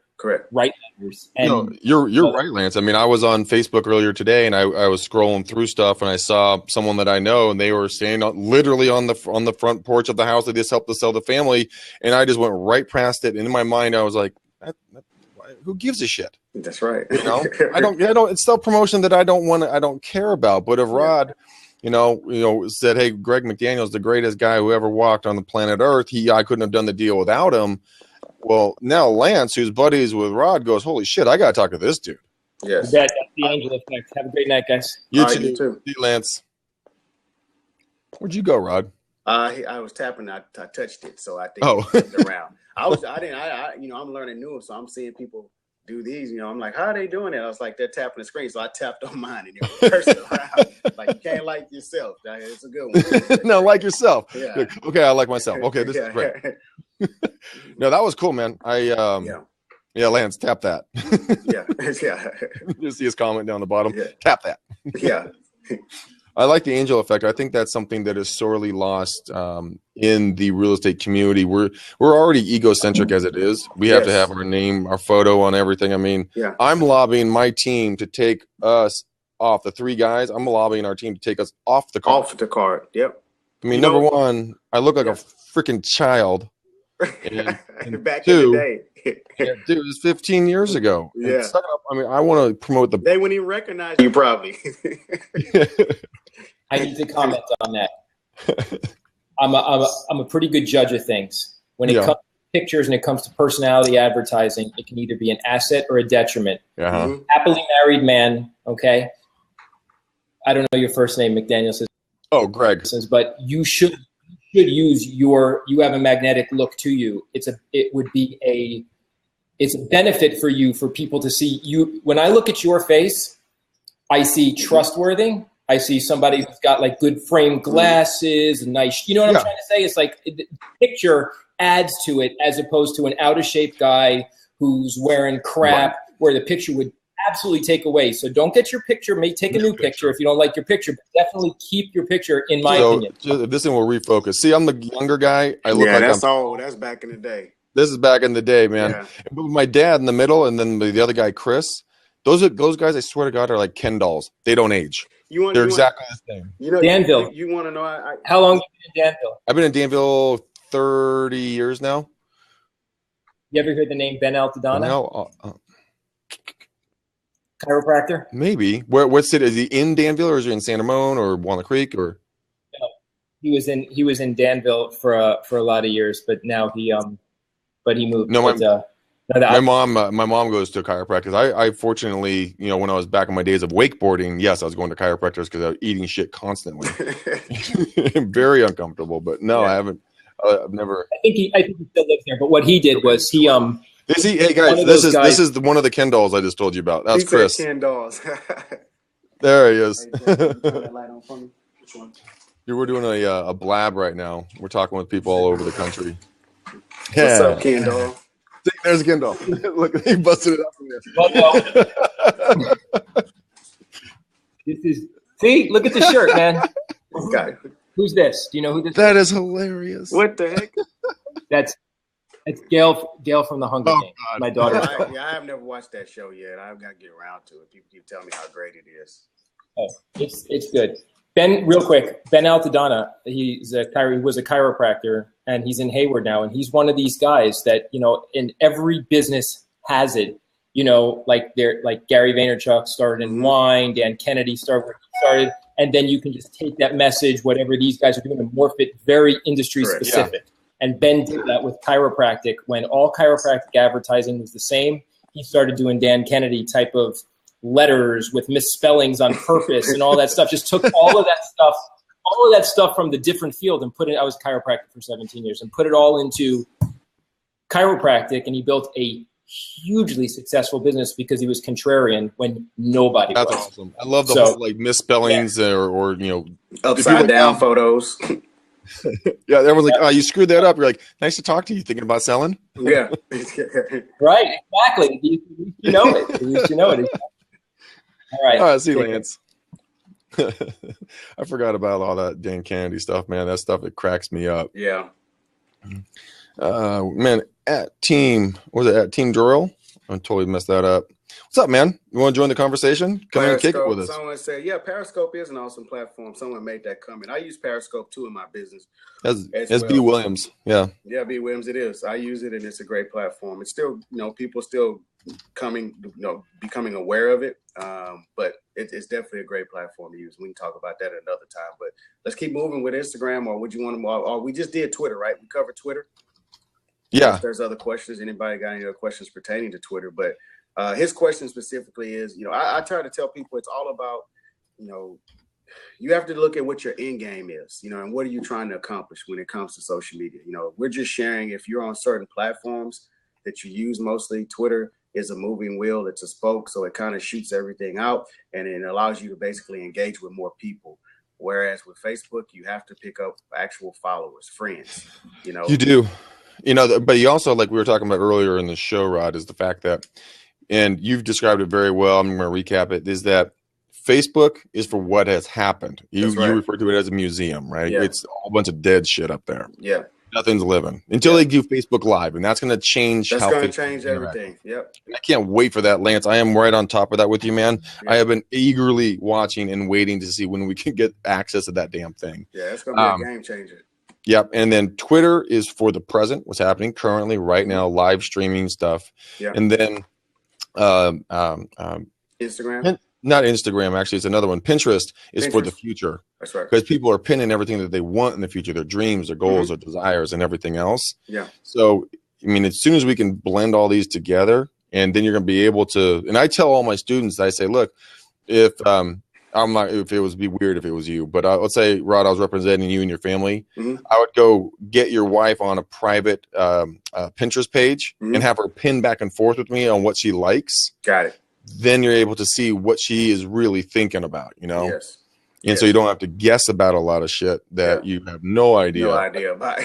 write letters. And
you're right, Lance. I mean, I was on Facebook earlier today, and I was scrolling through stuff, and I saw someone that I know, and they were standing literally on the front porch of the house. They just helped to sell the family, and I just went right past it. And in my mind, I was like, "Who gives a shit?"
That's right.
I don't. It's still promotion that I don't care about. But if Rod, said, "Hey, Greg McDaniel is the greatest guy who ever walked on the planet Earth," I couldn't have done the deal without him. Well, now Lance, who's buddies with Rod, goes, holy shit, I got to talk to this dude.
Yes.
That's the angel effect. Have a great night, guys.
You too. See you, Lance. Where'd you go, Rod?
I was tapping. I touched it, so I think it around. I'm learning new, so I'm seeing people do these. I'm like, how are they doing it? I was like, they're tapping the screen, so I tapped on mine, and it was cursing around. Like, you can't like yourself. It's a good one.
No, like yourself. Yeah. Okay, I like myself. Okay, this is great. No, that was cool, man. Lance, tap that. You see his comment down the bottom. Yeah. Tap that.
Yeah.
I like the angel effect. I think that's something that is sorely lost in the real estate community. We're already egocentric as it is. We have to have our name, our photo on everything. I mean, I'm lobbying my team to take us off. The three guys, I'm lobbying our team to take us off the card.
Off the card. Yep.
I mean, number one, I look like a freaking child. And
back in the day.
Dude, it was 15 years ago.
Yeah.
I mean, I want to promote
they wouldn't even recognize you, probably.
I need to comment on that. I'm a pretty good judge of things. When it comes to pictures and it comes to personality advertising, it can either be an asset or a detriment. Happily married man, okay? I don't know your first name, McDaniel says.
Oh, Greg.
But you should use you have a magnetic look to you. It's a benefit for you, for people to see you. When I look at your face, I see trustworthy. I see somebody who's got like good frame glasses and nice, you know what I'm trying to say? It's like the picture adds to it as opposed to an out of shape guy who's wearing crap where the picture would absolutely take away. So don't get your picture. Take a new picture if you don't like your picture, but definitely keep your picture, in my opinion.
This one will refocus. See, I'm the younger guy. I look like
that's back in the day.
This is back in the day, man. Yeah. My dad in the middle, and then the other guy, Chris. Those guys, I swear to God, are like Ken dolls. They don't age. They're exactly the same.
Danville.
You want to know?
How long have you been in Danville?
I've been in Danville 30 years now.
You ever heard the name Ben Altadonna?
No.
Chiropractor?
Maybe. What city is he in? Danville, or is he in San Ramon or Walnut Creek, or?
No, he was in Danville for a lot of years, but now he moved.
No, my mom goes to chiropractors. I fortunately, when I was back in my days of wakeboarding, yes, I was going to chiropractors because I was eating shit constantly. Very uncomfortable, but no, I haven't. I've never.
I think he still lives there, but what he did was he
Hey guys, this is one of the Ken dolls I just told you about. That's Chris.
Ken dolls.
There he is.
Turn that light on for me. Which one?
We're doing a blab right now. We're talking with people all over the country.
What's up, Kendall?
See, there's Kendall. Look, he busted it up from there.
See, look at the shirt, man.
Okay.
Who's this? Do you know who this is?
That is hilarious.
What the heck?
That's Gail from the Hunger Games.
God.
My daughter.
I have never watched that show yet. I've got to get around to it. People keep telling me how great it is.
Oh, it's good. Ben, real quick, Ben Altadonna, he was a chiropractor, and he's in Hayward now, and he's one of these guys that, in every business has it, like Gary Vaynerchuk started in wine, Dan Kennedy started where he started, and then you can just take that message, whatever these guys are doing, and morph it very industry specific. Yeah. And Ben did that with chiropractic. When all chiropractic advertising was the same, he started doing Dan Kennedy type of letters with misspellings on purpose and all that stuff. Just took all of that stuff from the different field and put it. I was a chiropractor for 17 years and put it all into chiropractic, and he built a hugely successful business because he was contrarian when nobody was.
That's awesome. I love the whole misspellings or
upside down photos.
Yeah, everyone's like, "Oh, you screwed that up." You're like, "Nice to talk to you. Thinking about selling?"
Yeah,
right. Exactly. You know it. At least you know it. All right.
See, Lance. I forgot about all that Dan Kennedy stuff, man. That stuff, it cracks me up.
Yeah.
Man, at Team Drill. I totally messed that up. What's up, man? You want to join the conversation? Come in and kick it with us.
Someone said, yeah, Periscope is an awesome platform. Someone made that comment. I use Periscope too in my business.
As B. Williams. Yeah.
Yeah, B. Williams, it is. I use it and it's a great platform. It's still, people still becoming aware of it. But it's definitely a great platform to use. We can talk about that another time. But let's keep moving with Instagram, or would you want to, or we just did Twitter, right? We covered Twitter.
Yeah. If
there's other questions. Anybody got any other questions pertaining to Twitter? But his question specifically is, I try to tell people it's all about, you have to look at what your end game is, and what are you trying to accomplish when it comes to social media? We're just sharing, if you're on certain platforms that you use mostly. Twitter is a moving wheel. It's a spoke. So it kind of shoots everything out and it allows you to basically engage with more people. Whereas with Facebook, you have to pick up actual followers, friends,
You do, but you also, like we were talking about earlier in the show, Rod, is the fact that, and you've described it very well, I'm going to recap it, is that Facebook is for what has happened. You refer to it as a museum, right? Yeah. It's a whole bunch of dead shit up there.
Yeah.
Nothing's living until they do Facebook Live, and that's going to change.
That's going to change everything. Yep.
I can't wait for that, Lance. I am right on top of that with you, man. Yeah. I have been eagerly watching and waiting to see when we can get access to that damn thing.
Yeah, it's going to be a game changer.
Yep. And then Twitter is for the present, what's happening currently right now, live streaming stuff.
Yeah.
And then
Instagram.
Not Instagram, actually, it's another one. Pinterest is for the future.
That's right.
Because people are pinning everything that they want in the future, their dreams, their goals, their desires, and everything else.
Yeah.
So, as soon as we can blend all these together, and then you're going to be able to, and I tell all my students, I say, look, if if it would be weird if it was you, but let's say, Rod, I was representing you and your family. I would go get your wife on a private Pinterest page and have her pin back and forth with me on what she likes.
Got it.
Then you're able to see what she is really thinking about,
Yes.
And so you don't have to guess about a lot of shit that you have no idea
about.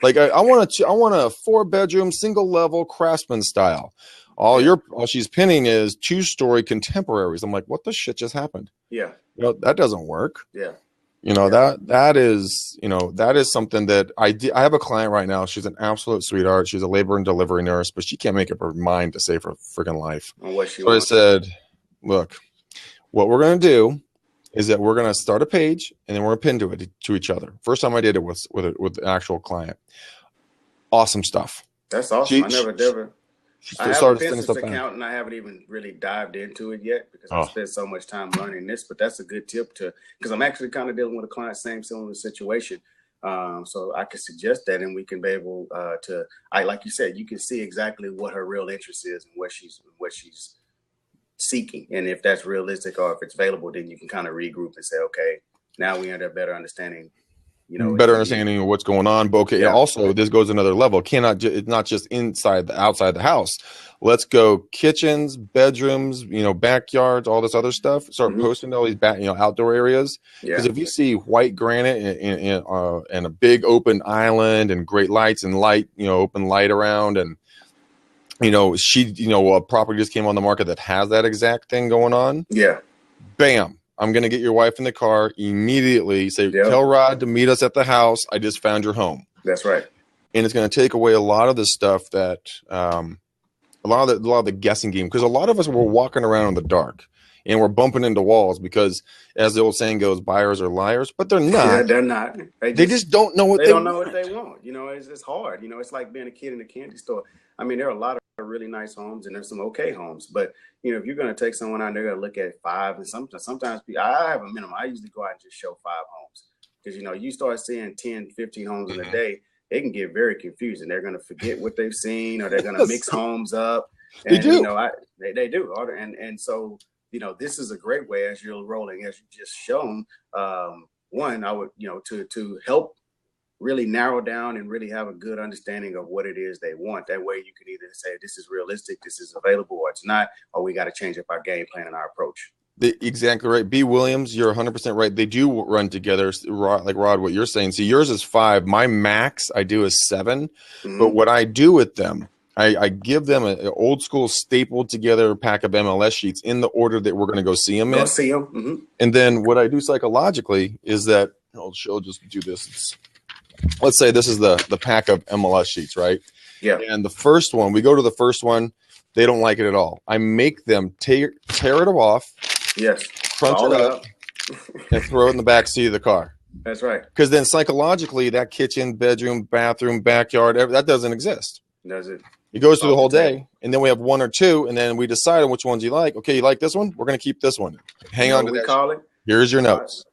Like I want a 4-bedroom, single level craftsman style. All she's pinning is 2-story contemporaries. I'm like, what the shit just happened?
Yeah.
That doesn't work.
Yeah.
That is something that I have a client right now. She's an absolute sweetheart. She's a labor and delivery nurse, but she can't make up her mind to save her freaking life. So I said, look, what we're going to do is that we're going to start a page and then we're going to pin to each other. First time I did it was with an actual client. Awesome stuff.
That's awesome. I never. I have a business account and I haven't even really dived into it yet because I spent so much time learning this, but that's a good tip because I'm actually kind of dealing with a client, similar situation. So I can suggest that and we can be able like you said, you can see exactly what her real interest is and what she's seeking. And if that's realistic or if it's available, then you can kind of regroup and say, okay, now we have a better understanding you know,
better understanding of what's going on. But okay, also this goes another level. It's not just outside the house. Let's go kitchens, bedrooms, backyards, all this other stuff. Start posting all these outdoor areas. Because if you see white granite and a big open island and great lights and open light around, and a property just came on the market that has that exact thing going on.
Yeah.
Bam. I'm going to get your wife in the car immediately. Say, tell Rod to meet us at the house. I just found your home.
That's right.
And it's going to take away a lot of the stuff that, a lot of the guessing game, because a lot of us were walking around in the dark and we're bumping into walls because, as the old saying goes, buyers are liars, but they're not.
Yeah, they're not.
They just don't know what
they don't know what they want. It's hard. It's like being a kid in a candy store. I mean, there are a lot of really nice homes and there's some okay homes, but if you're going to take someone out, they're going to look at 5, and sometimes I have a minimum. I usually go out and just show 5 homes because you start seeing 10, 15 homes in a day, it can get very confusing. They're going to forget what they've seen, or they're going to mix homes up. And,
they do.
They do. And so this is a great way, as you're rolling, as you just shown. One, I would to help really narrow down and really have a good understanding of what it is they want. That way you can either say this is realistic, this is available, or it's not, or we got to change up our game plan and our approach.
Exactly right. B. Williams, you're 100% right. They do run together, like Rod, what you're saying. See, yours is 5. My max I do is 7. But what I do with them, I give them an old school stapled together pack of MLS sheets in the order that we're going to go see them in. And then what I do psychologically is that she'll just do this. Let's say this is the pack of MLS sheets, right?
Yeah.
And the first one, we go to the first one, they don't like it at all. I make them tear it off.
Yes.
Crunch it up and throw it in the back seat of the car.
That's right.
Because then psychologically, that kitchen, bedroom, bathroom, backyard, that doesn't exist.
Does it?
It goes through the whole day, and then we have 1 or 2, and then we decide on which ones you like. Okay, you like this one? We're going to keep this one. Hang on to that.
Call it.
Here's your notes.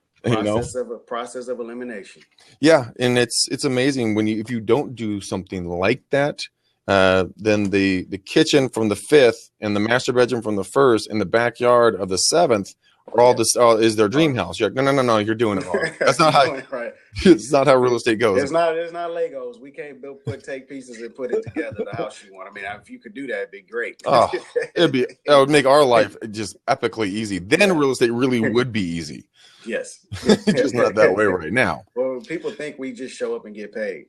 Process of elimination.
Yeah, and it's amazing if you don't do something like that. Then the kitchen from the 5th and the master bedroom from the 1st and the backyard of the 7th are all this is their dream house. You're like, no, you're doing it wrong. That's not how it's not how real estate goes.
It's not Legos. We can't take pieces and put it together the house you want. I mean, if you could do that, it'd be great.
That would make our life just epically easy. Then real estate really would be easy.
Yes.
Just not that way right now.
Well, people think we just show up and get paid.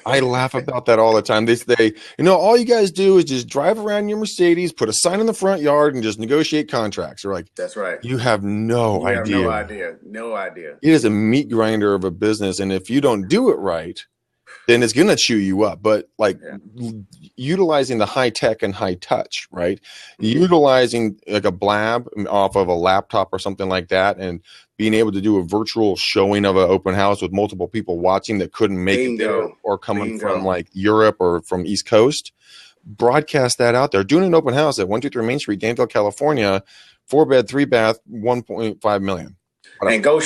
I laugh about that all the time. They say, all you guys do is just drive around your Mercedes, put a sign in the front yard, and just negotiate contracts. They're like,
that's right.
You have no idea.
No idea.
It is a meat grinder of a business. And if you don't do it right, then it's going to chew you up. But utilizing the high tech and high touch, right? Utilizing like a blab off of a laptop or something like that, and being able to do a virtual showing of an open house with multiple people watching that couldn't make it there, or coming from like Europe or from East Coast, broadcast that out there. Doing an open house at 123 Main Street, Danville, California, 4-bed, 3-bath, 1.5 million.
And go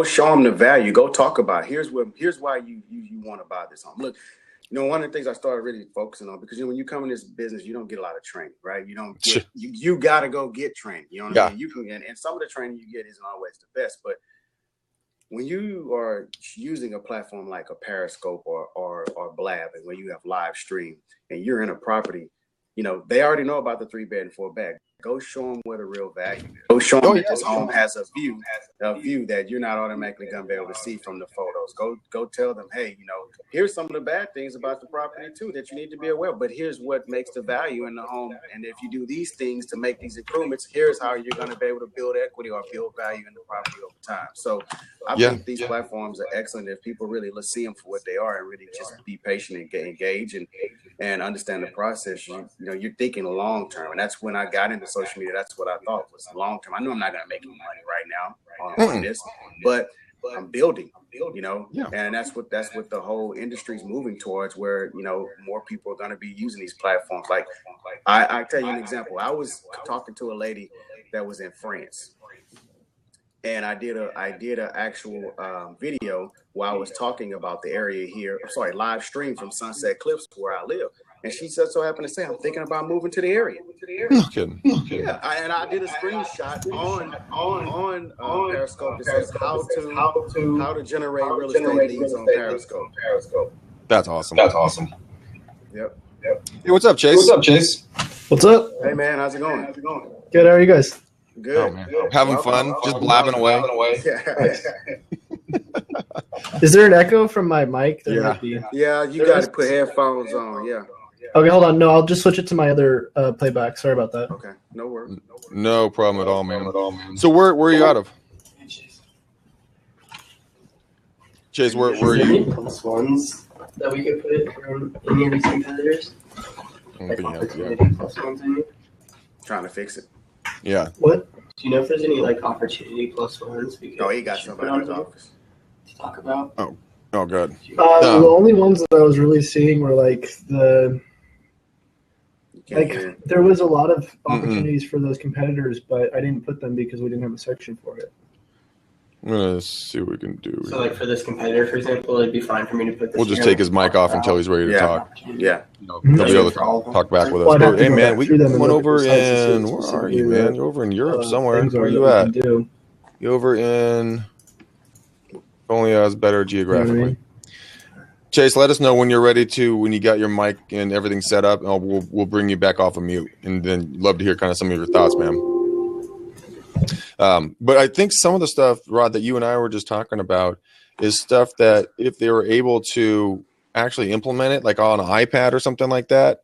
show them the value. Go talk about it. Here's why you want to buy this home. Look, one of the things I started really focusing on, because when you come in this business, you don't get a lot of training, right? You don't get, you got to go get training. You know what I mean? You can, and some of the training you get isn't always the best, but when you are using a platform like a Periscope or Blab, and when you have live stream and you're in a property, they already know about the 3-bed and 4-bed. Go show them what a real value is. Go show them that this home has a view that you're not automatically going to be able to see from the photos. Go tell them, hey, here's some of the bad things about the property too that you need to be aware of. But here's what makes the value in the home. And if you do these things to make these improvements, here's how you're going to be able to build equity or build value in the property over time. So I think these platforms are excellent if people really see them for what they are and really just be patient and get engaged and understand the process. You're thinking long term, and that's when I got into social media. That's what I thought was long term. I know I'm not going to make any money right now on this, but I'm building. And that's what the whole industry is moving towards, where more people are going to be using these platforms. Like I tell you an example. I was talking to a lady that was in France, and I did a actual video while I was talking about the area here. I'm sorry, live stream from Sunset Cliffs where I live. And she so happened to say, I'm thinking about moving to the area.
No kidding.
Yeah, and I did a screenshot on Periscope that says how to generate real estate leads on Periscope.
That's awesome.
Yep.
Hey, what's up, Chase?
What's up?
Hey, man, how's it going?
Good. How are you guys?
Good.
Oh, man. Having fun, just blabbing away.
Is there an echo from my mic? There
Yeah.
might be.
Yeah, you got to put headphones on. Yeah.
Okay, hold on. No, I'll just switch it to my other playback. Sorry about that.
Okay. No worries.
No problem at all, man. So where are you out of? Chase, where are you?
Plus ones that we could put from any of these competitors. Like opportunity plus ones, I mean.
Trying to fix it.
Yeah.
What?
Do you know if there's any like opportunity plus ones?
Oh, he got somebody in his office
to talk about.
Oh, good.
The only ones that I was really seeing were like there was a lot of opportunities for those competitors, but I didn't put them because we didn't have a section for it.
Let's see what we can do.
So, like for this competitor, for example, it'd be fine for me to put this.
We'll just take his mic off until he's ready to talk.
Yeah.
He'll be able to talk back with us. Hey, man, we went over in, where are you, man? You're over in Europe somewhere. Where are you at? You over in, only us better geographically. Chase, let us know when you're ready when you got your mic and everything set up, and we'll bring you back off of mute, and then love to hear kind of some of your thoughts, man. But I think some of the stuff, Rod, that you and I were just talking about is stuff that if they were able to actually implement it, like on an iPad or something like that,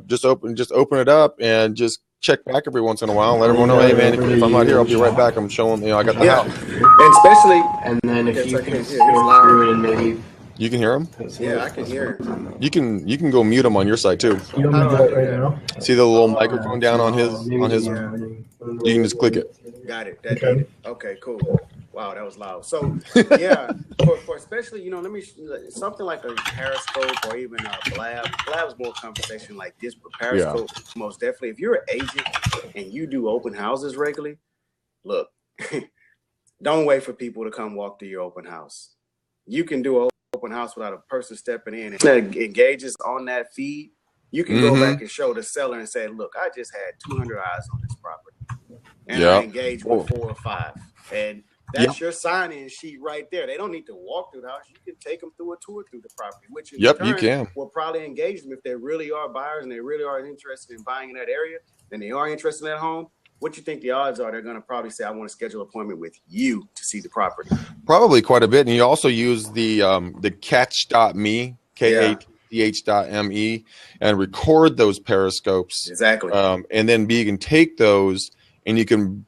just open it up and just check back every once in a while and let everyone know, hey man, if I'm not here, I'll be right back. I'm showing, I got the house.
And especially,
and then if you can go through it and maybe.
You can hear him?
Yeah, I can hear him.
You can go mute him on your side too.
You want me to do that right now?
See the little microphone down on his. You can just click it.
Got it. Okay, cool. Wow, that was loud. So yeah, for especially, let me something like a Periscope or even a Blab. Blab's more conversation like this, but Periscope most definitely. If you're an agent and you do open houses regularly, look, don't wait for people to come walk through your open house. You can do an open house without a person stepping in. If that engages on that feed, you can go back and show the seller and say, look, I just had 200 eyes on this property. And I engaged with 4 or 5. And that's your sign-in sheet right there. They don't need to walk through the house. You can take them through a tour through the property, which in turn
you can.
Will probably engage them if they really are buyers and they really are interested in buying in that area and they are interested in that home. What do you think the odds are they're going to probably say, I want to schedule an appointment with you to see the property? Probably quite a bit. And you also use the catch.me, KATH.me, and record those periscopes. Exactly. And then you can take those and you can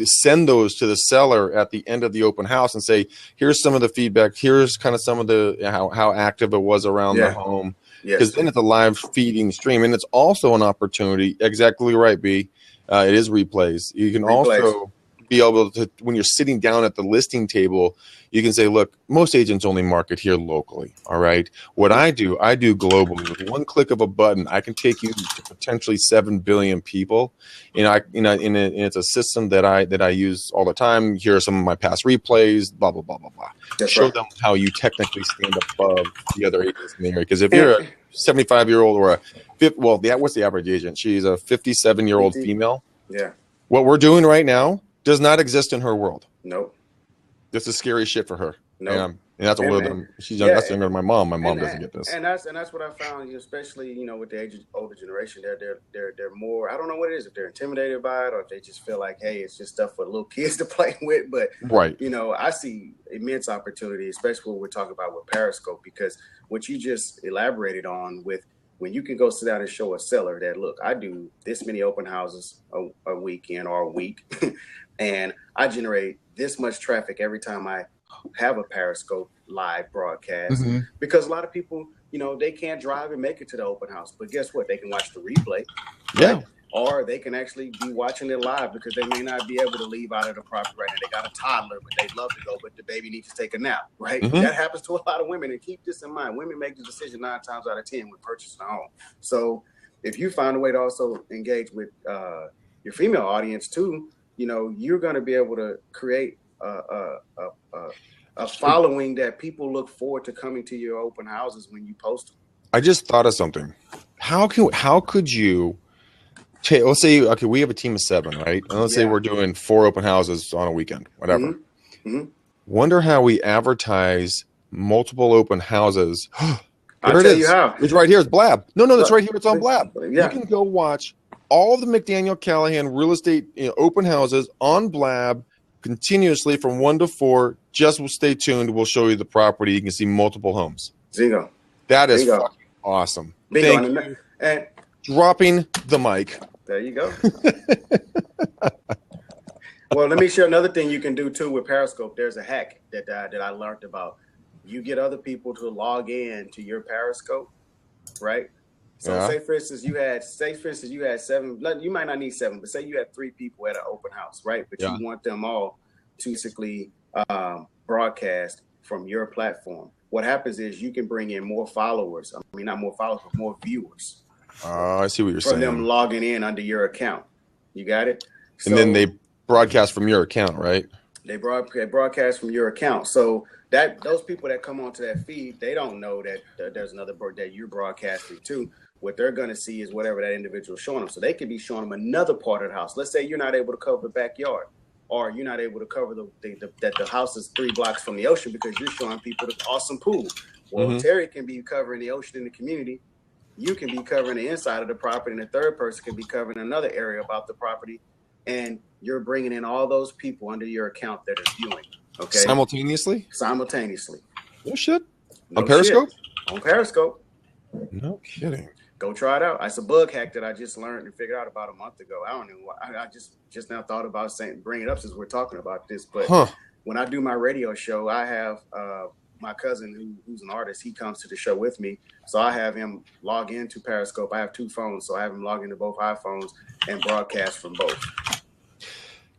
send those to the seller at the end of the open house and say, here's some of the feedback. Here's kind of some of the how active it was around the home. Because then it's a live feeding stream. And it's also an opportunity. Exactly right, B. It is replays. You can also be able to, when you're sitting down at the listing table, you can say, look, most agents only market here locally. All right. What I do globally. With one click of a button, I can take you to potentially 7 billion people. And it's a system that I use all the time. Here are some of my past replays, blah, blah, blah, blah, blah. Show them how you technically stand above the other agents in the area. Because if you're a 75-year-old or what's the average agent? She's a 57-year-old female. Yeah. What we're doing right now does not exist in her world. Nope. This is scary shit for her. Nope. And that's a little bit. She's that's younger than my mom. My mom doesn't get this. And that's what I found, especially with the older generation. They're more. I don't know what it is. If they're intimidated by it, or if they just feel like, hey, it's just stuff for little kids to play with. But I see immense opportunity, especially what we're talking about with Periscope, because what you just elaborated on with when you can go sit down and show a seller that, look, I do this many open houses a weekend or a week, and I generate this much traffic every time I have a Periscope live broadcast, because a lot of people, they can't drive and make it to the open house, but guess what? They can watch the replay. Yeah. Right? Or they can actually be watching it live because they may not be able to leave out of the property right now. They got a toddler, but they'd love to go, but the baby needs to take a nap, right? That happens to a lot of women. And keep this in mind. Women make the decision 9 times out of 10 when purchasing a home. So if you find a way to also engage with your female audience too, you're going to be able to create a following that people look forward to coming to your open houses when you post them.
I just thought of something. How could you? Let's say we have a team of 7, right? And let's say we're doing 4 open houses on a weekend, whatever. Wonder how we advertise multiple open houses.
I'll tell you how.
It's right here. It's Blab. No, it's right here. It's on Blab. Yeah. You can go watch all of the McDaniel Callahan real estate open houses on Blab continuously from 1 to 4. Just stay tuned. We'll show you the property. You can see multiple homes.
Zingo.
That is fucking awesome. Thank you.
And
dropping the mic.
There you go. Well, let me share another thing you can do too with Periscope. There's a hack that I learned about. You get other people to log in to your Periscope, right? So say for instance you had 7. You might not need 7, but say you had 3 people at an open house, right? But you want them all to basically broadcast from your platform. What happens is you can bring in more followers. I mean, not more followers, but more viewers.
I see what you're saying.
From them logging in under your account. You got it?
And then they broadcast from your account, right?
They broadcast from your account. So that those people that come onto that feed, they don't know that there's another bird that you're broadcasting to. What they're going to see is whatever that individual is showing them. So they could be showing them another part of the house. Let's say you're not able to cover the backyard, or you're not able to cover that the house is 3 blocks from the ocean because you're showing people the awesome pool. Well, Terry can be covering the ocean in the community. You can be covering the inside of the property, and the third person can be covering another area about the property. And you're bringing in all those people under your account that are viewing. Okay.
Simultaneously.
No
shit. On Periscope.
On Periscope.
No kidding.
Go try it out. It's a bug hack that I just learned and figured out about a month ago. I don't know why. I just now thought about bringing it up since we're talking about this. But when I do my radio show, I have my cousin who's an artist. He comes to the show with me, so I have him log into Periscope. I have 2 phones, so I have him log into both iPhones and broadcast from both.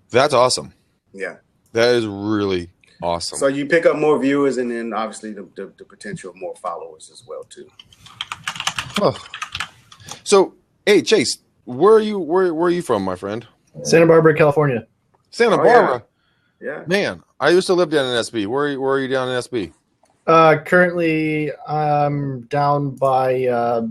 That's awesome.
Yeah, that
is really awesome.
So you pick up more viewers, and then obviously the potential of more followers as well too.
Oh. So, hey Chase, where are you from, my friend?
Santa Barbara, California.
Santa Barbara.
Yeah.
Man, I used to live down in SB. Where are you down in SB?
Currently, I'm down by.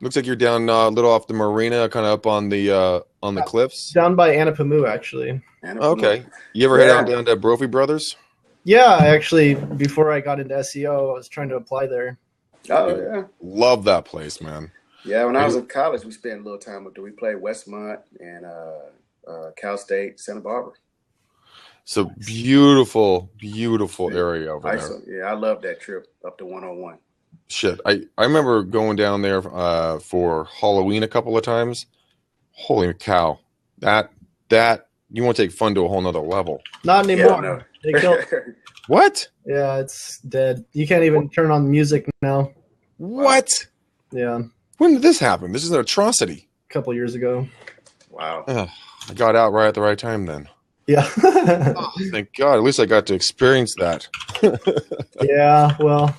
Looks like you're down a little off the marina, kind of up on the cliffs.
Down by Anapamu, actually.
Okay. You ever head down to Brophy Brothers?
Yeah, actually, before I got into SEO, I was trying to apply there.
Oh, yeah.
Love that place, man.
Yeah, when I was in college, we spent a little time with we played Westmont and Cal State, Santa Barbara.
So beautiful area over there.
Yeah, I love that trip up to 101.
Shit, I remember going down there for Halloween a couple of times. Holy cow, that you want to take fun to a whole nother level.
Not anymore. No. They killed.
What?
Yeah, it's dead. You can't even turn on music now.
What?
Yeah.
When did this happen? This is an atrocity.
A couple years ago.
Wow.
I got out right at the right time then.
Yeah.
Thank God. At least I got to experience that.
Yeah, well,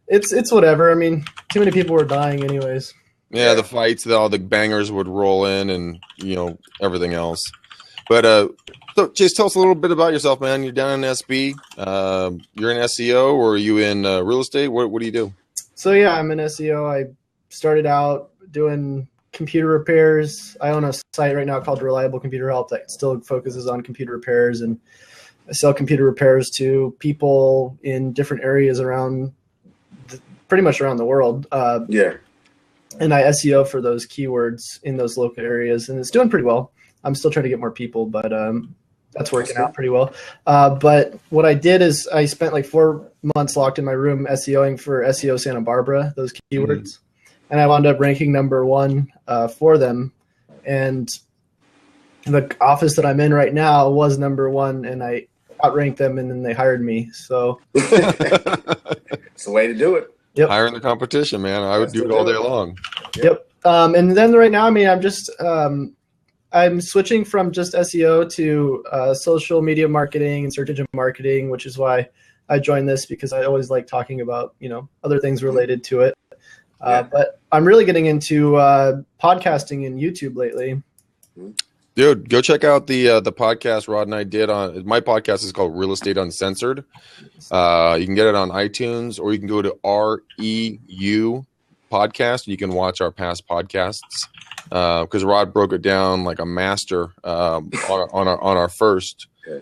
it's whatever. I mean, too many people were dying anyways.
Yeah, the fights, all the bangers would roll in and, everything else. But so Chase, tell us a little bit about yourself, man. You're down in SB. You're in SEO, or are you in real estate? What do you do?
So, yeah, I'm in SEO. I started out doing computer repairs. I own a site right now called Reliable Computer Help that still focuses on computer repairs, and I sell computer repairs to people in different areas pretty much around the world. And I SEO for those keywords in those local areas, and it's doing pretty well. I'm still trying to get more people, but that's working out pretty well. But what I did is I spent like 4 months locked in my room SEOing for SEO Santa Barbara, those keywords. And I wound up ranking number 1 for them. And the office that I'm in right now was number 1, and I outranked them, and then they hired me. So
it's the way to do it.
Yep.
Hiring the competition, man. I would do it all day long.
Yep. And then right now, I mean, I'm just I'm switching from just SEO to social media marketing and search engine marketing, which is why I joined this, because I always like talking about, other things related to it. But I'm really getting into podcasting and YouTube lately.
Dude, go check out the podcast Rod and I did on my podcast is called Real Estate Uncensored. You can get it on iTunes, or you can go to REU podcast and you can watch our past podcasts. Because Rod broke it down like a master on our first.
Okay.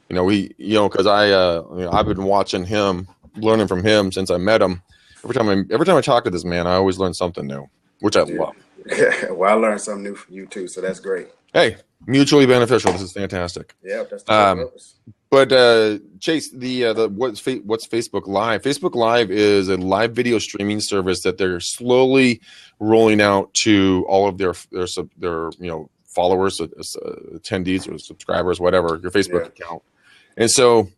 Because I've been watching him, learning from him since I met him. Every time I talk to this man, I always learn something new, which I love.
Well, I learned something new from you too, so that's great.
Hey, mutually beneficial. This is fantastic.
Yeah, that's the purpose.
But Chase, what's Facebook Live? Facebook Live is a live video streaming service that they're slowly rolling out to all of their followers, attendees, or subscribers, whatever your Facebook account. And so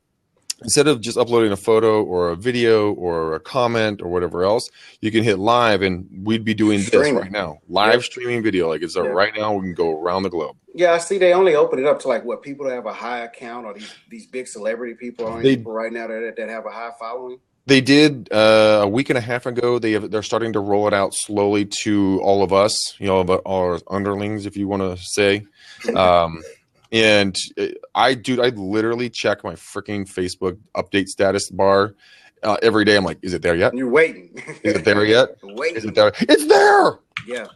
instead of just uploading a photo or a video or a comment or whatever else, you can hit live, and we'd be doing this right now, live streaming video. Like it's right now, we can go around the globe. Yeah,
I see. They only open it up to like people that have a high account, or these big celebrity people, people right now that have a high following.
They did a week and a half ago. They're starting to roll it out slowly to all of us, our underlings, if you want to say. And I literally check my freaking Facebook update status bar every day. I'm like, is it there yet?
You're waiting.
Is it there yet?
Waiting.
Is it there? It's there.
Yeah.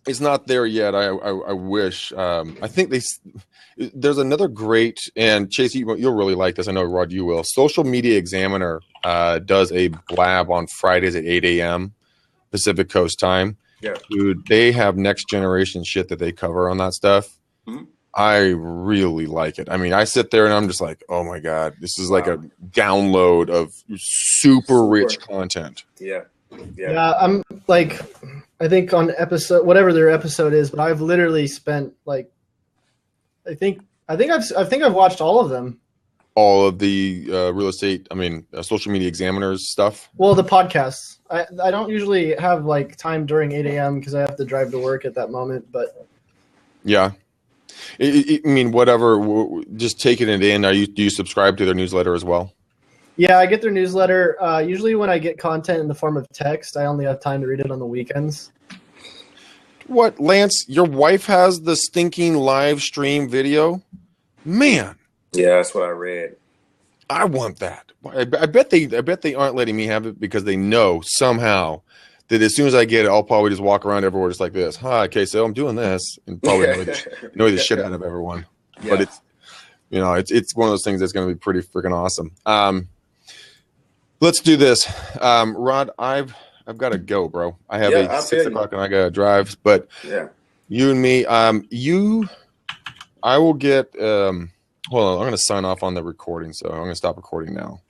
It's not there yet. I wish. I think there's another great, and Chase, you'll really like this. I know, Rod, you will. Social Media Examiner does a blab on Fridays at 8 a.m. Pacific Coast time.
Yeah.
Dude, they have next generation shit that they cover on that stuff. Mm-hmm. I really like it. I mean, I sit there and I'm just like, oh my God, this is like a download of super rich content.
Yeah.
Yeah, I'm like, I think on episode, whatever their episode is, but I've literally spent like, I think I've watched all of them.
All of the real estate, Social Media Examiners stuff.
Well, the podcasts. I don't usually have like time during 8 a.m. because I have to drive to work at that moment. But
yeah, whatever. Just taking it in. Do you subscribe to their newsletter as well?
Yeah, I get their newsletter. Usually, when I get content in the form of text, I only have time to read it on the weekends.
What, Lance? Your wife has the stinking live stream video, man.
Yeah, that's what I read.
I want that. I bet they aren't letting me have it because they know somehow that as soon as I get it, I'll probably just walk around everywhere just like this. Hi, okay, so I'm doing this, and probably annoy the shit out of everyone. Yeah. But it's one of those things that's going to be pretty freaking awesome. Let's do this, Rod. I've got to go, bro. I have a 6 o'clock and I got to drive. But you and me, I will get. Hold on, I'm going to sign off on the recording, so I'm going to stop recording now.